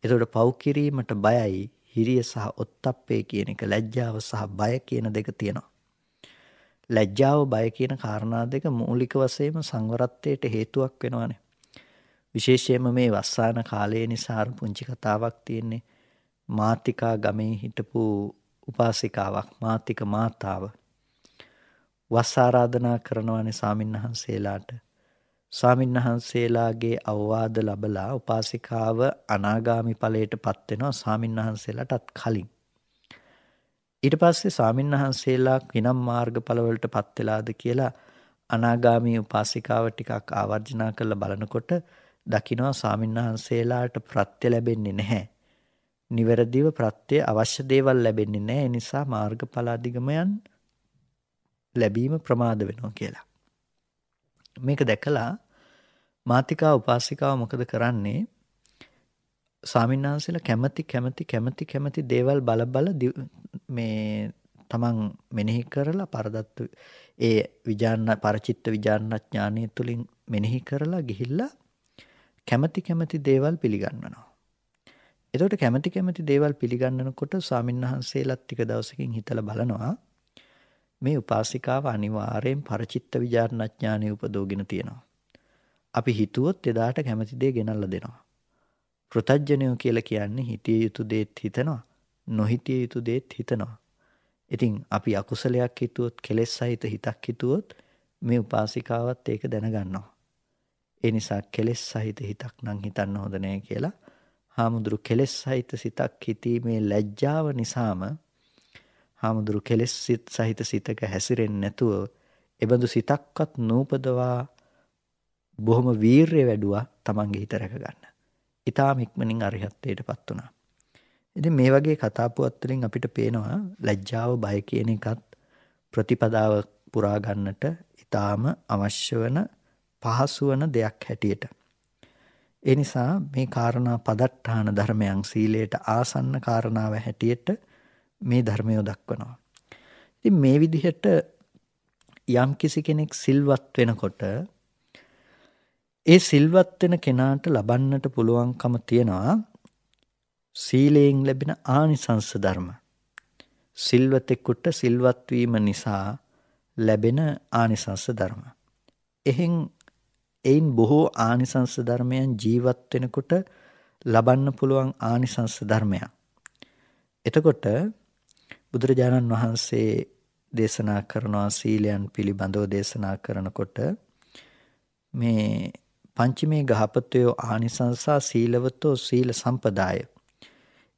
එතකොට පව් කිරීමට බයයි. හිරිය සහ ඔත්තප්පේ කියන එක, ලැජ්ජාව සහ බය කියන දෙක තියෙනවා. ලැජ්ජාව බය කියන කාරණා දෙක මූලික වශයෙන්ම සංවරත්වයට හේතුවක් වෙනවානේ. විශේෂයෙන්ම මේ වස්සාන කාලය නිසා අර පුංචි කතාවක් තියෙන්නේ. මාතිකා ගමේ හිටපු උපාසිකාවක්, මාතික මාතාව වස් ආරාධනා කරනවානේ ස්වාමින්වහන්සේලාට. ස්වාමින්වහන්සේලාගේ අවවාද ලැබලා උපාසිකාව අනාගාමි ඵලයට පත් වෙනවා ස්වාමින්වහන්සේලාටත් කලින්. ඊට පස්සේ ස්වාමින්වහන්සේලා කිනම් මාර්ගඵල වලට පත් වෙලාද කියලා අනාගාමී උපාසිකාව ටිකක් ආවර්ජනා කරලා බලනකොට දකිනවා ස්වාමින්වහන්සේලාට ප්‍රත්‍ය ලැබෙන්නේ නැහැ. නිවැරදිව ප්‍රත්‍ය අවශ්‍ය දේවල් ලැබෙන්නේ නැහැ. ඒ නිසා මාර්ගඵල අධිගමයන් ලැබීම ප්‍රමාද වෙනවා කියලා. මේක දැකලා මාතිකා උපාසිකාව මොකද කරන්නේ? ස්වාමින්වහන්සේලා කැමති දේවල් බල මේ තමන් මෙනෙහි කරලා පරදත්ත ඒ පරචිත්ත විජාන ඥානය තුලින් මෙනෙහි කරලා ගිහිල්ලා කැමති දේවල් පිළිගන්නවා. එතකොට කැමති දේවල් පිළිගන්නකොට ස්වාමින්වහන්සේලාත් ටික දවසකින් හිතලා බලනවා මේ උපාසිකාව අනිවාර්යෙන් පරචිත්ත විජාන ඥානය උපදෝගෙන තියෙනවා. අපි හිතුවොත් එදාට කැමති දේ ගෙනල්ලා දෙනවා. පෘතජ්ජනයෝ කියලා කියන්නේ හිතිය යුතු දේත් හිතනවා, නොහිතිය යුතු දේත් හිතනවා. ඉතින් අපි අකුසලයක් හිතුවොත්, කෙලෙස් සහිත හිතක් හිතුවොත් මේ උපාසිකාවත් ඒක දැනගන්නවා. ඒ නිසා කෙලෙස් සහිත හිතක් නම් හිතන්න හොඳ නැහැ කියලා හාමුදුරු කෙලෙස් සහිත සිතක් හිතීමේ ලැජ්ජාව නිසාම හාමුදුරු කෙලෙස් සහිත සිතක හැසිරෙන්නේ නැතුව එබඳු සිතක්වත් නූපදවා බොහොම වීරිය වැඩුවා තමන්ගේ හිත රැක ගන්න. ඊටාම ඉක්මනින් අරිහත්ත්වයටපත් වුණා. ඉතින් මේ වගේ කතා පුවත් වලින් අපිට පේනවා ලැජ්ජාව බය කියන එකත් ප්‍රතිපදාව පුරා ගන්නට ඊටාම අවශ්‍ය වෙන පහසු වෙන දෙයක් හැටියට. ඒ නිසා මේ කාරණා පදට්ඨාන ධර්මයන් සීලයට ආසන්න කාරණාව හැටියට මේ ධර්මය දක්වනවා. ඉතින් මේ විදිහට යම් කිසි කෙනෙක් සිල්වත් වෙනකොට ඒ සිල්වත් වෙන කෙනාට ලබන්නට පුළුවන්කම තියනවා සීලයෙන් ලැබෙන ආනිසංස ධර්ම. සිල්වතෙකුට සිල්වත් වීම නිසා ලැබෙන ආනිසංස ධර්ම. එයින් බොහෝ ආනිසංස ධර්මයන් ජීවත් වෙනකොට ලබන්න පුළුවන් ආනිසංස ධර්මයක්. එතකොට බුදුරජාණන් වහන්සේ දේශනා කරනවා සීලයන් පිළිබඳව දේශනා කරනකොට මේ පංචමේ ගහපතයෝ ආනිසංසා සීලවතෝ සීල සම්පදාය.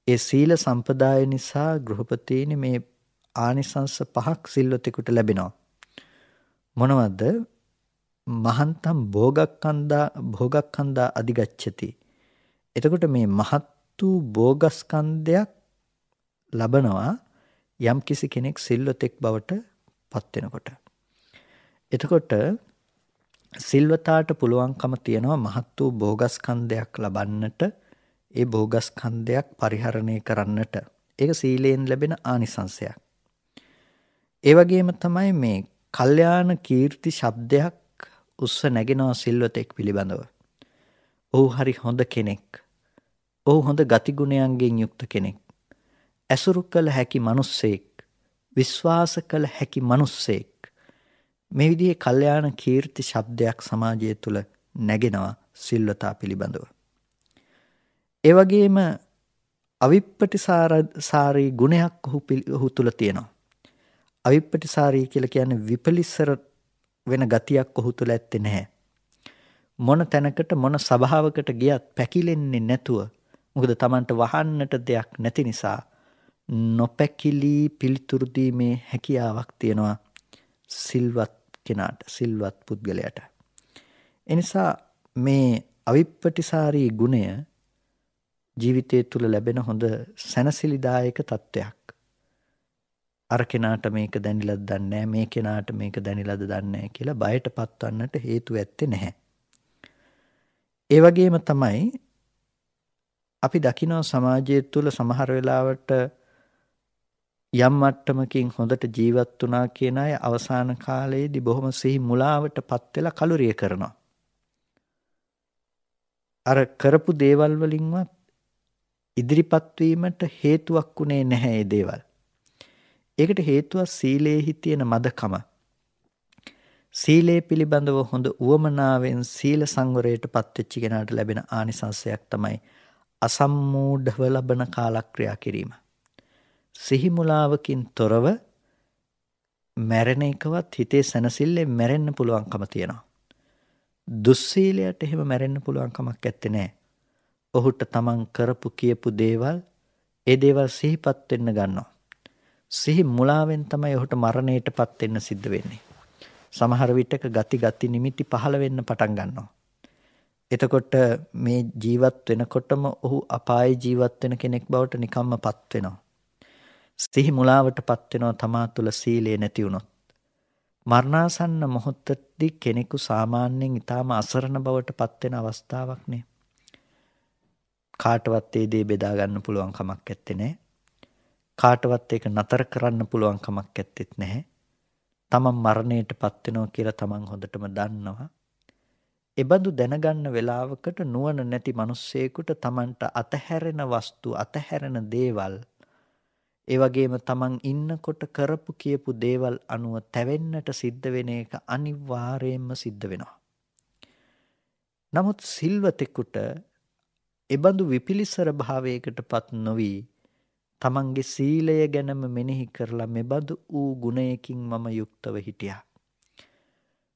ඒ සීල සම්පදාය නිසා ගෘහපතීනි මේ ආනිසංස පහක් සිල්වතෙකුට ලැබෙනවා. මොනවද? මහන්තම් භෝගක්ඛන්දා අධිගච්ඡති. එතකොට මේ මහත් වූ භෝගස්කන්ධයක් ලබනවා යම් කිසි කෙනෙක් සිල්වතෙක් බවට පත් වෙනකොට. එතකොට සිල්වතාට පුළුවන්කම තියනවා මහත් වූ භෝගස්කන්ධයක් ලබන්නට, ඒ භෝගස්කන්ධයක් පරිහරණය කරන්නට. ඒක සීලයෙන් ලැබෙන ආනිසංසයක්. ඒ වගේම තමයි මේ කල්යාණ කීර්ති ශබ්දයක් උස්ස නැගෙනවා සිල්වතෙක් පිළිබඳව. ඔහු හරි හොඳ කෙනෙක්. ඔහු හොඳ ගතිගුණයන්ගෙන් යුක්ත කෙනෙක්. ඇසුරු කළ හැකි මනුස්සයෙක්. විශ්වාස කළ හැකි මනුස්සයෙක්. මේ විදිහේ කල්යාණ කීර්ති ශබ්දයක් සමාජය තුළ නැගෙනවා සිල්වතා පිළිබඳව. ඒ වගේම අවිප්පටිසාරී ගුණයක් ඔහු තුළ තියෙනවා. අවිප්පටිසාරී කියලා කියන්නේ විපලිසර වෙන ගතියක් ඔහු තුළ ඇත්තේ නැහැ. මොන තැනකට මොන සභාවකට ගියත් පැකිලෙන්නේ නැතුව, මොකද Tamanට වහන්නට දෙයක් නැති නිසා නොපැකිලී පිළිතුරු දීමේ හැකියාවක් තියෙනවා සිල්වත් කෙනාට, සිල්වත් පුද්ගලයාට. එනිසා මේ අවිප්පටිසාරී ගුණය ජීවිතය තුළ ලැබෙන හොඳ සැනසිලිදායක තත්ත්වයක්. අර කෙනාට මේක දැනිලද දන්නේ නැහැ, මේ කෙනාට මේක දැනිලද දන්නේ නැහැ කියලා බයට පත්වන්නට හේතු ඇත්තේ නැහැ. ඒ වගේම තමයි අපි දකිනවා සමාජය තුළ සමහර වෙලාවට යම් මට්ටමකින් හොඳට ජීවත් වුණා කියන අය අවසාන කාලයේදී බොහොම සිහි මුලාවටපත් වෙලා කලුරිය කරනවා. අර කරපු දේවල් වලින්වත් ඉදිරිපත් වීමට හේතුවක් උනේ නැහැ මේ දේවල්. ඒකට හේතුව සීලේහි තියෙන මදකම. සීලේ පිළිබඳව හොඳ උවමනාවෙන් සීල සංවරයටපත් වෙච්ච කෙනාට ලැබෙන ආනිසංසයක් තමයි අසම්මූಢව ලබන කාලක්‍රියා කිරීම. සිහි මුලාවකින් තොරව මැරෙන එකවත් හිතේ සැනසෙල්ලෙන් මැරෙන්න පුළුවන්කම තියෙනවා. දුස්සීලයට එහෙම මැරෙන්න පුළුවන් කමක් නැත්තේ නෑ. ඔහුට තමන් කරපු කියපු දේවල් ඒ දේවල් සිහිපත් වෙන්න ගන්නවා. සිහි මුලාවෙන් තමයි ඔහුට මරණයටපත් වෙන්න සිද්ධ වෙන්නේ. සමහර විටක ගති නිමිති පහළ වෙන්න පටන් ගන්නවා. එතකොට මේ ජීවත් වෙනකොටම ඔහු අපායේ ජීවත් වෙන කෙනෙක් බවට නිකම්මපත් වෙනවා. සිහි මුලාවටපත් වෙනවා තමා තුළ සීලය නැති වුණොත්. මරණාසන්න මොහොතදී කෙනෙකු සාමාන්‍යයෙන් ඊටාම අසරණ බවට පත් වෙන අවස්ථාවක් නේ. කාටවත් ඒ දේ බෙදා ගන්න පුළුවන් කමක් නැත්තේ නේ. කාටවත් ඒක නතර කරන්න පුළුවන් කමක් නැත්තේත් නැහැ. තමන් මරණයටපත් වෙනවා කියලා තමන් හොඳටම දන්නවා. එබඳු දැනගන්න වෙලාවකට නුවණ නැති මිනිස්සෙකුට තමන්ට අතහැරෙන වස්තු අතහැරෙන දේවල් ඒ වගේම තමන් ඉන්නකොට කරපු කියපු දේවල් අනුව තැවෙන්නට සිද්ධ වෙන එක අනිවාර්යයෙන්ම සිද්ධ වෙනවා. නමුත් සිල්වතෙකුට එබඳු විපිලිසර භාවයකටපත් නොවි තමන්ගේ සීලය ගැනම මෙනෙහි කරලා මෙබඳු වූ ගුණයකින් මම යුක්තව හිටියා.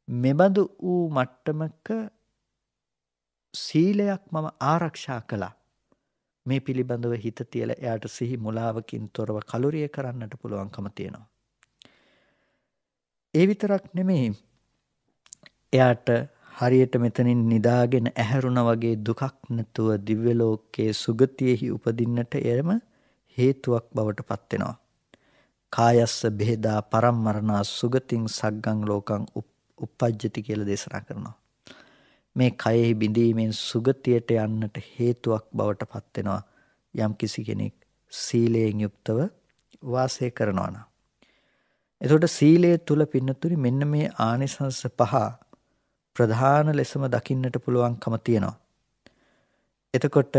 මෙබඳු වූ මට්ටමක සීලයක් මම ආරක්ෂා කළා. මේ පිළිබඳව හිත තියලා එයාට සිහි මුලාවකින් තොරව කලුරිය කරන්නට පුළුවන්කම තියෙනවා. ඒ විතරක් නෙමෙයි එයාට හරියට මෙතනින් නිදාගෙන ඇහැරුණා වගේ දුකක් නැතුව දිව්‍ය ලෝකයේ සුගතියෙහි උපදින්නට එයම හේතුවක් බවට පත් වෙනවා. කායස්ස බෙහෙදා පරම්මරණා සුගතින් සග්ගං ලෝකං උප්පජ්ජති කියලා දේශනා කරනවා. මේ කයෙහි බිඳීමෙන් සුගතියට යන්නට හේතුවක් බවට පත් වෙනවා යම් කිසි කෙනෙක් සීලයෙන් යුක්තව වාසය කරනවා නම්. එතකොට සීලය තුල පින්නතුනි මෙන්න මේ ආනිසංස පහ ප්‍රධාන ලෙසම දකින්නට පුළුවන්කම තියෙනවා. එතකොට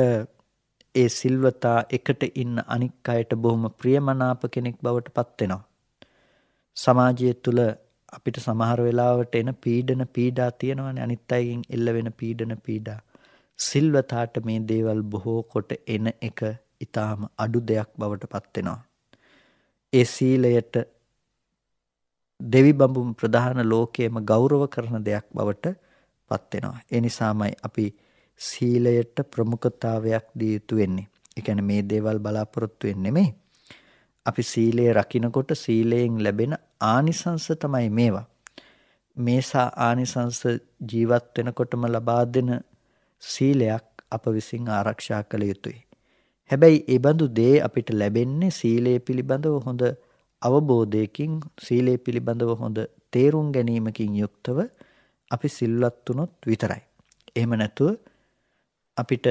ඒ සිල්වතා එකට ඉන්න අනික් අයට බොහොම ප්‍රියමනාප කෙනෙක් බවට පත් වෙනවා. සමාජය තුල අපිට සමහර වෙලාවට එන පීඩා තියෙනවානේ, අනිත් අයගෙන් එල්ල වෙන පීඩා. සිල්වතාට මේ දේවල් බොහෝ කොට එන එක ඊටාම අඩු දෙයක් බවට පත් වෙනවා. ඒ සීලයට දෙවි බඹුන් ප්‍රධාන ලෝකයේම ගෞරව කරන දෙයක් බවට පත් වෙනවා. ඒ නිසාමයි අපි සීලයට ප්‍රමුඛතාවයක් දී යුතු වෙන්නේ. ඒ කියන්නේ මේ දේවල් බලාපොරොත්තු වෙන්නේ නෙමෙයි. අපි සීලය රකින්නකොට සීලයෙන් ලැබෙන ආනිසංස තමයි මේවා. මේසා ආනිසංස ජීවත් වෙනකොටම ලබා දෙන සීලයක් අප විසින් ආරක්ෂා කළ යුතුයි. හැබැයි ඒ බඳු දේ අපිට ලැබෙන්නේ සීලය පිළිබඳව හොඳ අවබෝධයකින්, සීලය පිළිබඳව හොඳ තේරුම් ගැනීමකින් යුක්තව අපි සිල්වත් වුණොත් විතරයි. එහෙම නැතුව අපිට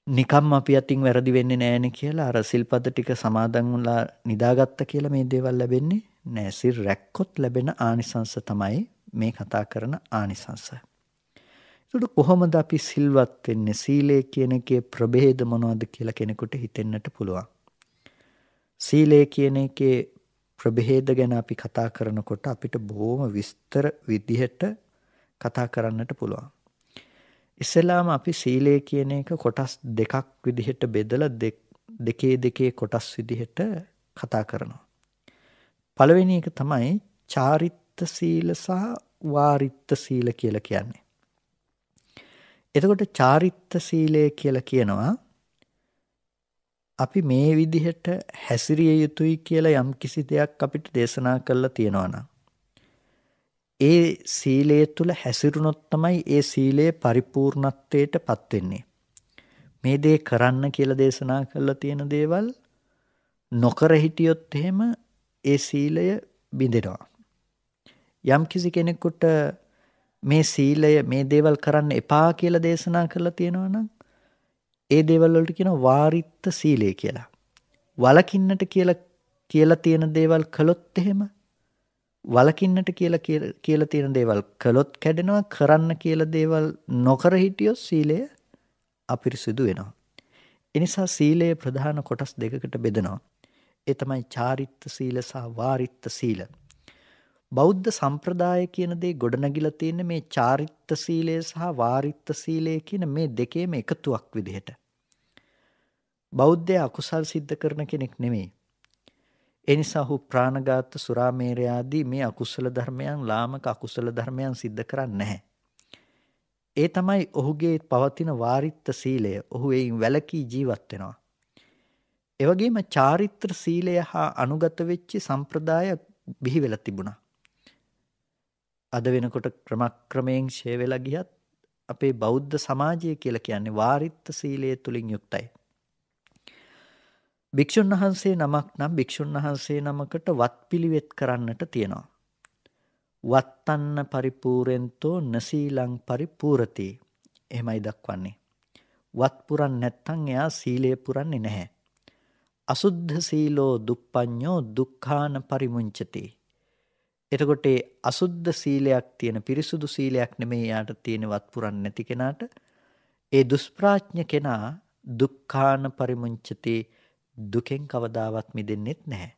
නිකම් අපි අතින් වැරදි වෙන්නේ නැහැනේ කියලා අර සිල්පද ටික සමාදන් වුණා නිදාගත්ත කියලා මේ දේවල් ලැබෙන්නේ නැහැ. සිල් රැක්කොත් ලැබෙන ආනිසංස තමයි මේ කතා කරන ආනිසංස. ඒකට කොහොමද අපි සිල්වත් වෙන්නේ? සීලය කියන එකේ ප්‍රභේද මොනවද කියලා කෙනෙකුට හිතෙන්නට පුළුවන්. සීලය කියන එකේ ප්‍රභේද ගැන අපි කතා කරනකොට අපිට බොහොම විස්තර විදිහට කතා කරන්නට පුළුවන්. ඉස්සෙල්ලාම අපි සීලය කියන එක කොටස් දෙකක් විදිහට බෙදලා දෙකේ කොටස් විදිහට කතා කරනවා. පළවෙනි එක තමයි චාරිත්ත සීල සහ වාරිත්ත සීල කියලා කියන්නේ. එතකොට චාරිත්ත සීලය කියලා කියනවා අපි මේ විදිහට හැසිරිය යුතුයි කියලා යම් කිසි දෙයක් අපිට දේශනා කරලා තියෙනවා නම් ඒ සීලය තුල හැසිරුණොත් තමයි ඒ සීලය පරිපූර්ණත්වයට පත් වෙන්නේ. මේ දේ කරන්න කියලා දේශනා කරලා තියෙන දේවල් නොකර හිටියොත් එහෙම ඒ සීලය බිඳෙනවා. යම් කිසි කෙනෙකුට මේ සීලය මේ දේවල් කරන්න එපා කියලා දේශනා කරලා තියෙනවා නම් ඒ දේවල් වලට කියනවා වාරිත්ත සීලය කියලා. වලකින්නට කියලා තියෙන දේවල් කළොත් එහෙම වලකින්නට කියලා තියෙන දේවල් කළොත් කැඩෙනවා. කරන්න කියලා දේවල් නොකර හිටියොත් සීලය අපිරිසිදු වෙනවා. ඒ නිසා සීලය ප්‍රධාන කොටස් දෙකකට බෙදෙනවා. ඒ තමයි චාරිත්ත සීල සහ වාරිත්ත සීල. බෞද්ධ සම්ප්‍රදාය කියන දේ ගොඩනැගිලා තියෙන්නේ මේ චාරිත්ත සීලය සහ වාරිත්ත සීලය කියන මේ දෙකේම එකතුවක් විදිහට. බෞද්ධයා අකුසල් සිද්ධ කරන කෙනෙක් නෙමෙයි. ඒ නිසා ඔහු ප්‍රාණඝාත, සුරාමේරය ආදී මේ අකුසල ධර්මයන්, ලාමක අකුසල ධර්මයන් සිද්ධ කරන්නේ නැහැ. ඒ තමයි ඔහුගේ පවතින වාරිත්ත සීලය. ඔහු එයින් වැළකී ජීවත් වෙනවා. ඒ වගේම චාරිත්‍ර සීලය හා අනුගත වෙච්ච සම්ප්‍රදාය බිහි වෙලා තිබුණා. අද වෙනකොට ක්‍රමක්‍රමයෙන් ෂේ වෙලා ගියත් අපේ බෞද්ධ සමාජය කියලා කියන්නේ වාරිත්‍ර සීලය තුලින් යුක්තයි. භික්ෂුන් වහන්සේ නමක් නම් භික්ෂුන් වහන්සේ නමකට වත්පිළිවෙත් කරන්නට තියෙනවා. වත්තන්න පරිපූර්ෙන්තෝ නසීලං පරිපූර්ති. එහෙමයි දක්වන්නේ. වත් පුරන්නේ නැත්නම් එයා සීලය පුරන්නේ නැහැ. අසුද්ධ සීලෝ දුප්පඤ්ඤෝ දුක්ඛාන පරිමුංචති. එතකොට අසුද්ධ සීලයක් තියෙන පිරිසුදු සීලයක් නෙමෙයි යාට තියෙන වත් පුරන්නේ නැති කෙනාට. ඒ දුෂ්ප්‍රාඥ කෙනා දුක්ඛාන පරිමුංචති, දුකෙන් කවදාවත් මිදෙන්නෙත් නැහැ.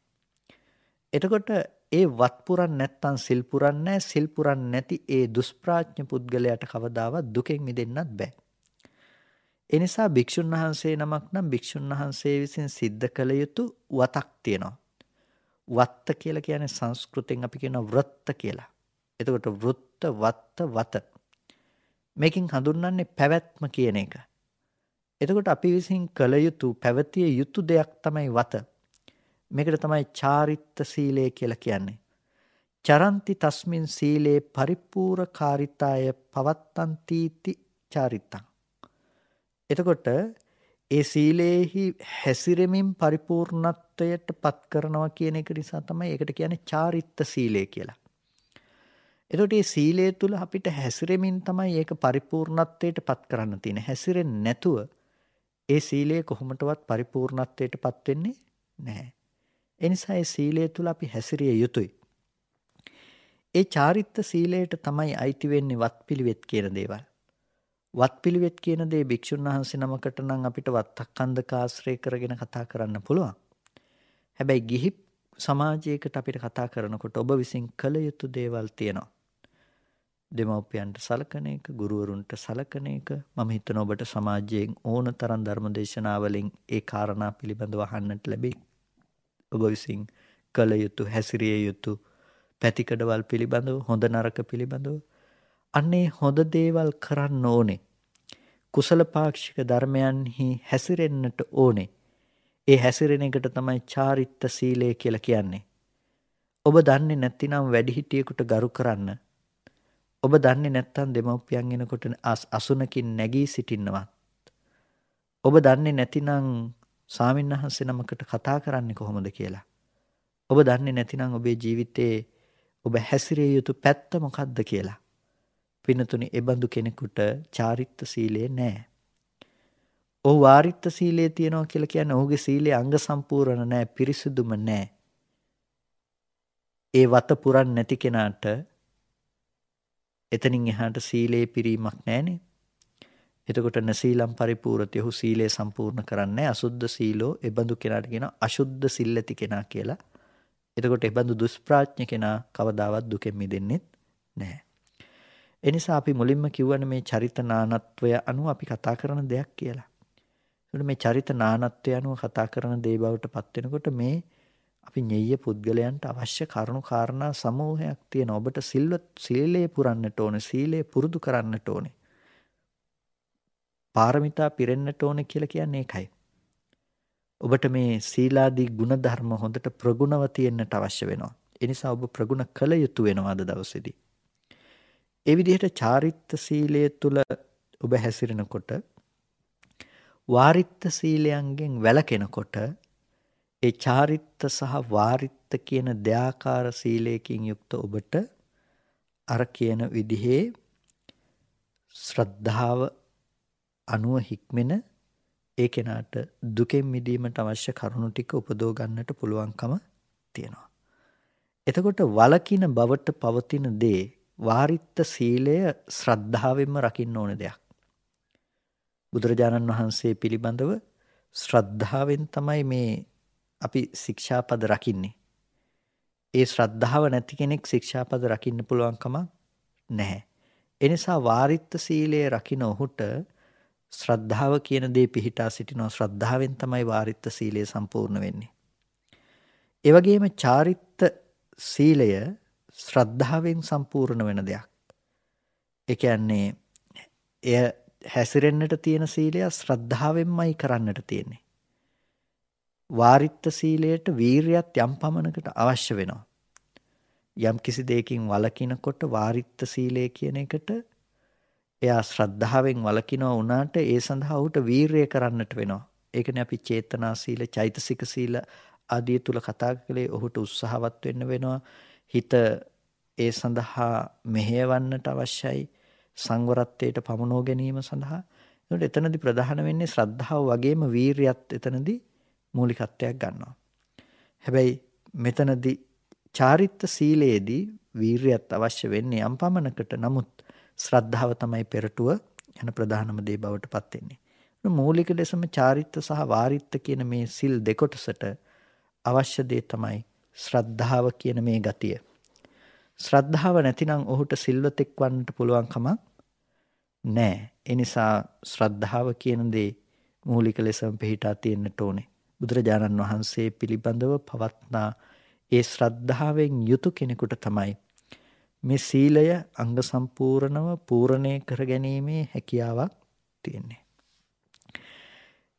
එතකොට ඒ වත් පුරන්නේ නැත්තම් සිල් පුරන්නේ නැහැ. සිල් පුරන්නේ නැති ඒ දුෂ්ප්‍රාඥ පුද්ගලයාට කවදාවත් දුකෙන් මිදෙන්නත් බෑ. ඒ නිසා භික්ෂුන් වහන්සේ නමක් නම් භික්ෂුන් වහන්සේ විසින් සිද්ධ කළ යුතු වතක් තියෙනවා. වත්ත කියලා කියන්නේ සංස්කෘතෙන් අපි කියන වෘත්ත කියලා. එතකොට වෘත්ත, වත්ත, වත. මේකෙන් හඳුන්වන්නේ පැවැත්ම කියන එක. එතකොට අපි විසින් කළ යුතු පැවතිය යුතු දෙයක් තමයි වත. මේකට තමයි චාරිත්ත සීලය කියලා කියන්නේ. චරන්ති තස්මින් සීලේ පරිපූර්ණකාරිතාය පවත්තන්තිති චාරිත්තං. එතකොට ඒ සීලේහි හැසිරෙමින් පරිපූර්ණත්වයට පත් කරනවා කියන එක නිසා තමයි ඒකට කියන්නේ චාරිත්ත සීලය කියලා. එතකොට මේ සීලය තුල අපිට හැසිරෙමින් තමයි ඒක පරිපූර්ණත්වයට පත් කරන්න තියෙන්නේ. හැසිරෙන්නේ නැතුව ඒ සීලය කොහොමදවත් පරිපූර්ණත්වයට පත් වෙන්නේ නැහැ. ඒ නිසා ඒ සීලය තුල අපි හැසිරිය යුතුයි. ඒ චාරිත්ත සීලයට තමයි අයිති වෙන්නේ වත්පිළිවෙත් කියන දේවල්. වත්පිළිවෙත් කියන දේ භික්ෂුන් වහන්සේ නමකට නම් අපිට වත්තක්ඛන්දක ආශ්‍රය කරගෙන කතා කරන්න පුළුවන්. හැබැයි ගිහි සමාජයකට අපිට කතා කරනකොට ඔබ විසින් කළ යුතු දේවල් තියෙනවා. දෙමව්පියන්ට සලකන එක, ගුරුවරුන්ට සලකන එක. මම හිතන ඔබට සමාජයෙන් ඕන තරම් ධර්ම දේශනාවලින් ඒ කාරණා පිළිබඳව අහන්නට ලැබේ. ඔබ විසින් කළ යුතු, හැසිරිය යුතු පැතිකඩවල් පිළිබඳව, හොඳ නරක පිළිබඳව. අන්නේ හොඳ දේවල් කරන්න ඕනේ. කුසල පාක්ෂික ධර්මයන්හි හැසිරෙන්නට ඕනේ. ඒ හැසිරෙන එකට තමයි චාරිත්ත සීලය කියලා කියන්නේ. ඔබ දන්නේ නැතිනම් වැඩිහිටියෙකුට ගරු කරන්න. ඔබ දන්නේ නැත්නම් දෙමව්පියන් එනකොට අසුනකින් නැගී සිටින්නවත්. ඔබ දන්නේ නැතිනම් ස්වාමින්වහන්සේ නමකට කතා කරන්නේ කොහොමද කියලා. ඔබ දන්නේ නැතිනම් ඔබේ ජීවිතේ ඔබ හැසිරිය යුතු පැත්ත මොකක්ද කියලා. පින්නතුනි, එබඳු කෙනෙකුට චාරිත්ත සීලය නැහැ. ඔහු වාරිත්ත සීලය තියනවා කියලා කියන්නේ ඔහුගේ සීලය අංග සම්පූර්ණ නැහැ, පිරිසුදුම නැහැ. ඒ වත පුරන් නැති කෙනාට එතනින් එහාට සීලේ පිරීමක් නැහැනේ. එතකොට නසීලම් පරිපූර්ණති, ඔහු සීලය සම්පූර්ණ කරන්නේ අසුද්ධ සීලෝ. එබඳු කෙනාට කියන අශුද්ධ සිල්ලති කෙනා කියලා. එතකොට එබඳු දුෂ්ප්‍රාඥ කෙනා කවදාවත් දුකෙන් මිදෙන්නේ නැහැ. එනිසා අපි මුලින්ම කියවනේ මේ චරිත නානත්වය අනුව අපි කතා කරන දෙයක් කියලා. ඒකට මේ චරිත නානත්වය අනුව කතා කරන දේ බවට පත් වෙනකොට මේ අපි ඤෙය්‍ය පුද්ගලයන්ට අවශ්‍ය කරුණු කාරණා සමූහයක් තියෙන. ඔබට සීලය පුරන්නට ඕනේ, සීලය පුරුදු කරන්නට ඕනේ. පාරමිතා පිරෙන්නට ඕනේ කියලා කියන්නේ ඒකයි. ඔබට මේ සීලාදී ගුණධර්ම හොඳට ප්‍රගුණව තියෙන්නට අවශ්‍ය වෙනවා. ඒ නිසා ඔබ ප්‍රගුණ කළ යුතු වෙනවා අද දවසේදී. ඒ විදිහට චාරිත්ත සීලය තුල ඔබ හැසිරෙනකොට, වාරිත්ත සීලයන්ගෙන් වැළකෙනකොට, ඒ චාරිත්ත සහ වාරිත්ත කියන දෙආකාර සීලයකින් යුක්ත ඔබට අර කියන විදිහේ ශ්‍රද්ධාව අනුව හික්මෙන ඒ කෙනාට දුකෙන් මිදීමට අවශ්‍ය කරුණු ටික උපදව ගන්නට පුළුවන්කම තියෙනවා. එතකොට වලකින බවට පවතින දේ වාරිත්ත සීලය ශ්‍රද්ධාවෙන්ම රකින්න ඕන දෙයක්. බුදුරජාණන් වහන්සේ පිළිබඳව ශ්‍රද්ධාවෙන් තමයි මේ අපි ශික්ෂාපද රකින්නේ. ඒ ශ්‍රද්ධාව නැති කෙනෙක් ශික්ෂාපද රකින්න පුළුවන් කමක් නැහැ. ඒ නිසා වාරිත්ත සීලය රකින්න ඔහුට ශ්‍රද්ධාව කියන දේ පිහිටා සිටිනවා. ශ්‍රද්ධාවෙන් තමයි වාරිත්ත සීලය සම්පූර්ණ වෙන්නේ. ඒ වගේම චාරිත්ත සීලය ශ්‍රද්ධාවෙන් සම්පූර්ණ වෙන දෙයක්. ඒ කියන්නේ එය හැසිරෙන්නට තියෙන සීලය ශ්‍රද්ධාවෙන්මයි කරන්නට තියෙන්නේ. වාරිත්ත සීලයට වීරියත් යම් පමණකට අවශ්‍ය වෙනවා. යම් කිසි දෙයකින් වළකිනකොට වාරිත්ත සීලය කියන එකට එයා ශ්‍රද්ධාවෙන් වළකිනවා වුණාට ඒ සඳහා ඔහුට වීරිය කරන්නට වෙනවා. ඒකනේ අපි චේතනා සීල, චෛතසික සීල ආදී තුල කතා කළේ. ඔහුට උත්සාහවත් වෙන්න වෙනවා. හිත ඒ සඳහා මෙහෙයවන්නට අවශ්‍යයි. සංවරත්වයට පමුණව ගැනීම සඳහා. ඒකට එතනදී ප්‍රධාන වෙන්නේ ශ්‍රද්ධාව වගේම වීරියත් එතනදී මූලිකත්වයක් ගන්නවා. හැබැයි මෙතනදී චාරිත්ත සීලයේදී වීරියත් අවශ්‍ය වෙන්නේ යම් පමණකට. නමුත් ශ්‍රද්ධාව තමයි පෙරටුව යන ප්‍රධානම දේ බවට පත් වෙන්නේ. මූලික ලෙසම චාරිත්ත සහ වාරිත්ත කියන මේ සිල් දෙකොටසට අවශ්‍ය දේ තමයි ශ්‍රද්ධාව කියන මේ ගතිය. ශ්‍රද්ධාව නැතිනම් ඔහුට සිල්වතෙක් වන්නට පුළුවන් කමක් නැහැ. ඒ නිසා ශ්‍රද්ධාව කියන දේ මූලික ලෙසම පිළිටා තියෙන්නට ඕනේ. බුදුරජාණන් වහන්සේ පිළිබඳව පවත්නා ඒ ශ්‍රද්ධාවෙන් යුතු කෙනෙකුට තමයි මේ සීලය අංග සම්පූර්ණව පූර්ණේ කර ගැනීමේ හැකියාවක් තියෙන්නේ.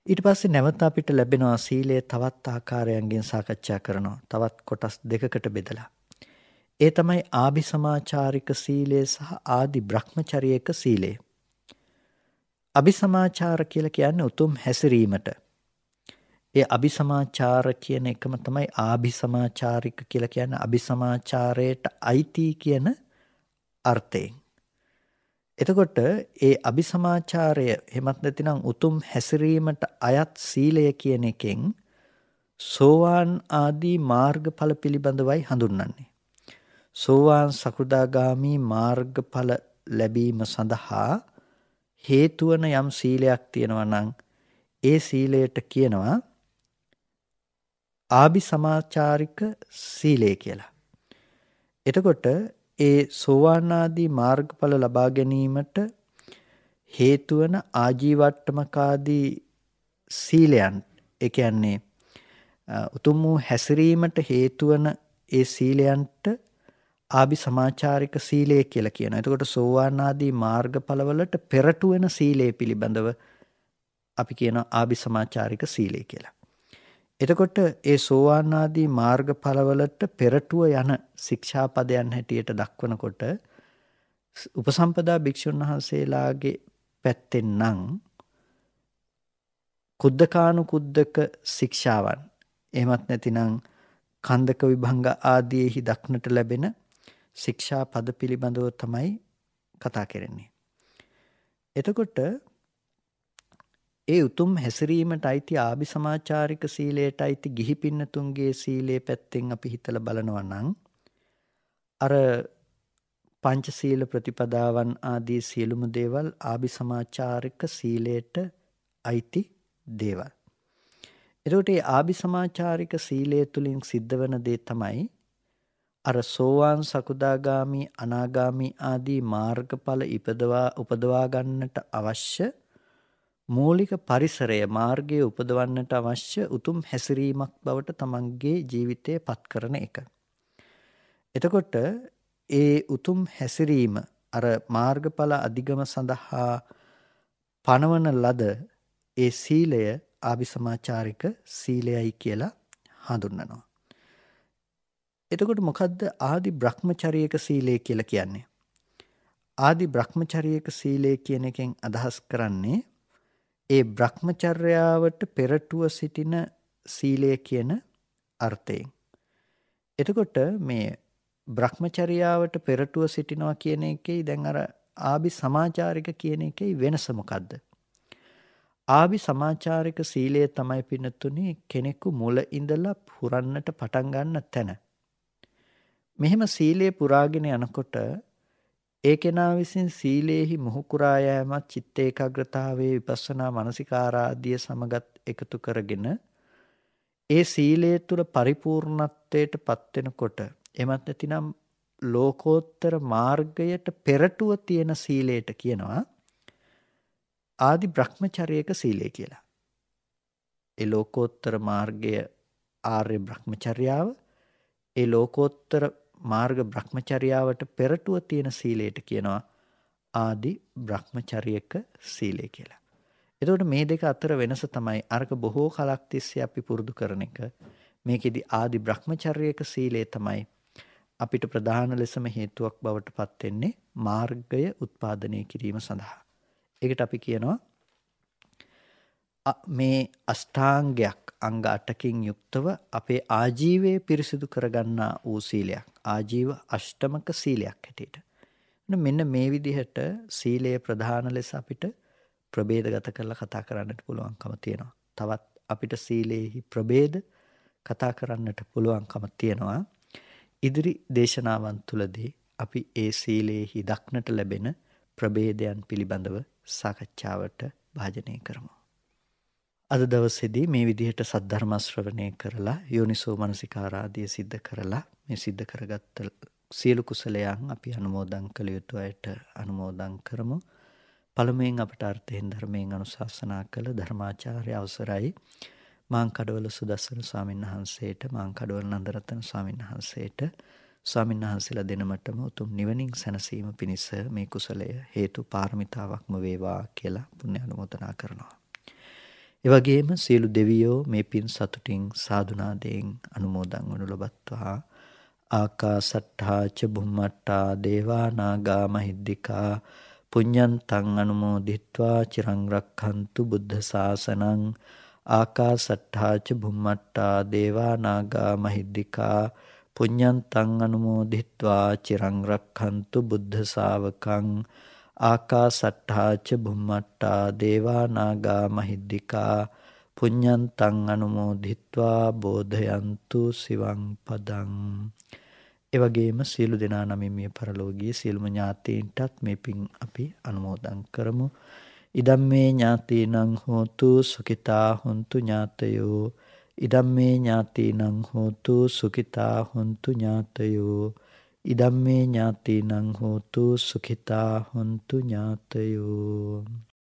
ඊට පස්සේ නැවත අපිට ලැබෙනවා සීලය තවත් ආකාරයන්ගෙන් සාකච්ඡා කරනවා. තවත් කොටස් දෙකකට බෙදලා. ඒ තමයි ආභිසමාචාරික සීලය සහ ආදි බ්‍රහ්මචර්යයක සීලය. අභිසමාචාර කියලා කියන්නේ උතුම් හැසිරීමට. ඒ අභිසමාචාර කියන එකම තමයි ආභිසමාචාරික කියලා කියන්නේ අභිසමාචාරයට අයිති කියන අර්ථයෙන්. එතකොට ඒ අභිසමාචාරය එහෙමත් නැතිනම් උතුම් හැසිරීමට අයත් සීලය කියන එකෙන් සෝවාන් ආදී මාර්ගඵල පිළිබඳවයි හඳුන්වන්නේ. සෝවාන් සකෘදාගාමි මාර්ගඵල ලැබීම සඳහා හේතු වන යම් සීලයක් තියෙනවා නම් ඒ සීලයට කියනවා ආභිසමාචාරික සීලය කියලා. එතකොට ඒ සෝවාන් ආදී මාර්ගඵල ලබා ගැනීමට හේතු වන ආජීවට්ටමකාදී සීලයන්, ඒ කියන්නේ උතුම් වූ හැසිරීමට හේතු වන ඒ සීලයන්ට ආභිසමාචාරික සීලය කියලා කියනවා. එතකොට සෝවාන් ආදී මාර්ගඵලවලට පෙරටු වෙන සීලය පිළිබඳව අපි කියනවා ආභිසමාචාරික සීලය කියලා. එතකොට ඒ සෝවාන් ආදී මාර්ගඵලවලට පෙරටුව යන ශික්ෂාපදයන් හැටියට දක්වනකොට උපසම්පදා භික්ෂුන් වහන්සේලාගේ පැත්තෙන් නම් කුද්දකානුකුද්දක ශික්ෂාවන්, එහෙමත් නැතිනම් කන්දක විභංග ආදීෙහි දක්නට ලැබෙන ශික්ෂාපද පිළිබඳව තමයි කතා කරන්නේ. එතකොට ඒ උතුම් හැසිරීමට අයිති ආභිසමාචාරික සීලයට අයිති ගිහි පින්නතුන්ගේ සීලයේ පැත්තෙන් අපි හිතලා බලනවා නම් අර පංචශීල ප්‍රතිපදාවන් ආදී සියලුම දේවල් ආභිසමාචාරික සීලයට අයිති දේවල්. එතකොට මේ ආභිසමාචාරික සීලය තුලින් සිද්ධ වෙන දේ තමයි අර සෝවාන් සකුදාගාමි අනාගාමි ආදී මාර්ගඵල උපදවා ගන්නට අවශ්‍ය මූලික පරිසරය, මාර්ගයේ උපදවන්නට අවශ්‍ය උතුම් හැසිරීමක් බවට තමන්ගේ ජීවිතය පත් කරන එක. එතකොට ඒ උතුම් හැසිරීම අර මාර්ගඵල අධිගම සඳහා පනවන ලද ඒ සීලය ආභිසමාචාරික සීලයයි කියලා හඳුන්වනවා. එතකොට මොකද්ද ආදි බ්‍රහ්මචර්යයක සීලය කියලා කියන්නේ? ආදි බ්‍රහ්මචර්යයක සීලය කියන එකෙන් අදහස් කරන්නේ ඒ බ්‍රහ්මචර්යාවට පෙරටුව සිටින සීලය කියන අර්ථයෙන්. එතකොට මේ බ්‍රහ්මචර්යාවට පෙරටුව සිටිනවා කියන එකේ දැන් අර ආභිසමාචාරික කියන එකේ වෙනස මොකද්ද? ආවි සමාචාරික සීලය තමයි පින්නතුනේ කෙනෙකු මුල ඉඳලා පුරන්නට පටන් ගන්න තැන. මෙහෙම සීලය පුරාගෙන යනකොට ඒ කෙනා විසින් සීලේහි මුහුකුරා යෑමත් චිත්ත ඒකාග්‍රතාවයේ විපස්සනා මානසිකාරාදිය සමගත් එකතු කරගෙන ඒ සීලය තුළ පරිපූර්ණත්වයට පත් වෙනකොට එමත් නැතිනම් ලෝකෝත්තර මාර්ගයට පෙරටුව තියෙන සීලයට කියනවා ආදි බ්‍රහ්මචර්යයක සීලය කියලා. ඒ ලෝකෝත්තර මාර්ගය ආර්ය බ්‍රහ්මචර්යාව, ඒ ලෝකෝත්තර මාර්ග බ්‍රහ්මචර්යාවට පෙරටුව තියෙන සීලයට කියනවා ආදි බ්‍රහ්මචර්යයක සීලය කියලා. එතකොට මේ දෙක අතර වෙනස තමයි අරක බොහෝ කලක් තිස්සේ අපි පුරුදු කරන එක. මේකෙදි ආදි බ්‍රහ්මචර්යයක සීලය තමයි අපිට ප්‍රධාන ලෙසම හේතුවක් බවට පත් වෙන්නේ මාර්ගය උත්පාදනය කිරීම සඳහා. ඒකට අපි කියනවා මේ අෂ්ටාංගයක් අංග 8කින් යුක්තව අපේ ආජීවය පිරිසිදු කරගන්නා වූ සීලයක්. ආජීව අෂ්ටමක සීලයක් හැටියට. මෙන්න මේ විදිහට සීලය ප්‍රධාන ලෙස අපිට ප්‍රභේදගත කරලා කතා කරන්නට පුළුවන්කම තියෙනවා. තවත් අපිට සීලේහි ප්‍රභේද කතා කරන්නට පුළුවන්කම තියෙනවා. ඉදිරි දේශනාවන් තුළදී අපි ඒ සීලේහි දක්නට ලැබෙන ප්‍රභේදයන් පිළිබඳව සාකච්ඡාවට භාජනය කරමු. අද දවසේදී මේ විදිහට සද්ධර්ම ශ්‍රවණය කරලා යෝනිසෝ මනසිකාරාදිය සිද්ධ කරලා මේ සිද්ධ කරගත්ත සියලු කුසලයන් අපි අනුමෝදන් කළ යුතු අයට අනුමෝදන් කරමු. පළමුවෙන් අපට අර්ථයෙන් ධර්මයෙන් අනුශාසනා කළ ධර්මාචාර්ය අවසරයි මාංකඩවල සුදස්සන ස්වාමීන් වහන්සේට, මාංකඩවල නන්දරතන ස්වාමීන් වහන්සේට, ස්වාමීන් වහන්සේලා දෙනමටම උතුම් නිවනින් සැනසීම පිණිස මේ කුසලය හේතු පාරමිතාවක්ම වේවා කියලා පුණ්‍ය අනුමෝදනා කරනවා. ඒ වගේම සියලු දෙවියෝ මේ පින් සතුටින් සාදුනාදයෙන් අනුමෝදන් වනු ලබත්වා. ආකාසට්ඨා ච බුම්මට්ඨා දේවා නාග මහිද්దికා පුඤ්ඤන්තං අනුමෝදිත්වා චිරං රක්ඛන්තු බුද්ධ ශාසනං. ආකාසට්ඨා ච බුම්මට්ඨා දේවා නාග මහිද්దికා පුඤ්ඤන්තං අනුමෝදිත්වා චිරං රක්ඛන්තු බුද්ධ ශාවකං. ආකාසට්ඨා ච බුම්මට්ඨා දේවා නාග මහිද්దికා පුඤ්ඤන්තං අනුමෝදිත්වා බෝධයන්තු සිවං පදං. ඒ වගේම සියලු දෙනා නමින් මිය පරලෝකීය සියලුම ඥාතීන්ටත් මේ පින් අපි අනුමෝදන් කරමු. ඉදම්මේ ඥාතීනං හෝතු සුඛිතා හොන්තු ඥාතයෝ. ඉදම්මේ ඥාතීනං හෝතු සුඛිතා හොන්තු ඥාතයෝ. ඉදම්මේ ඥාතීනං හෝතු සුඛිතා හොන්තු ඥාතයෝ.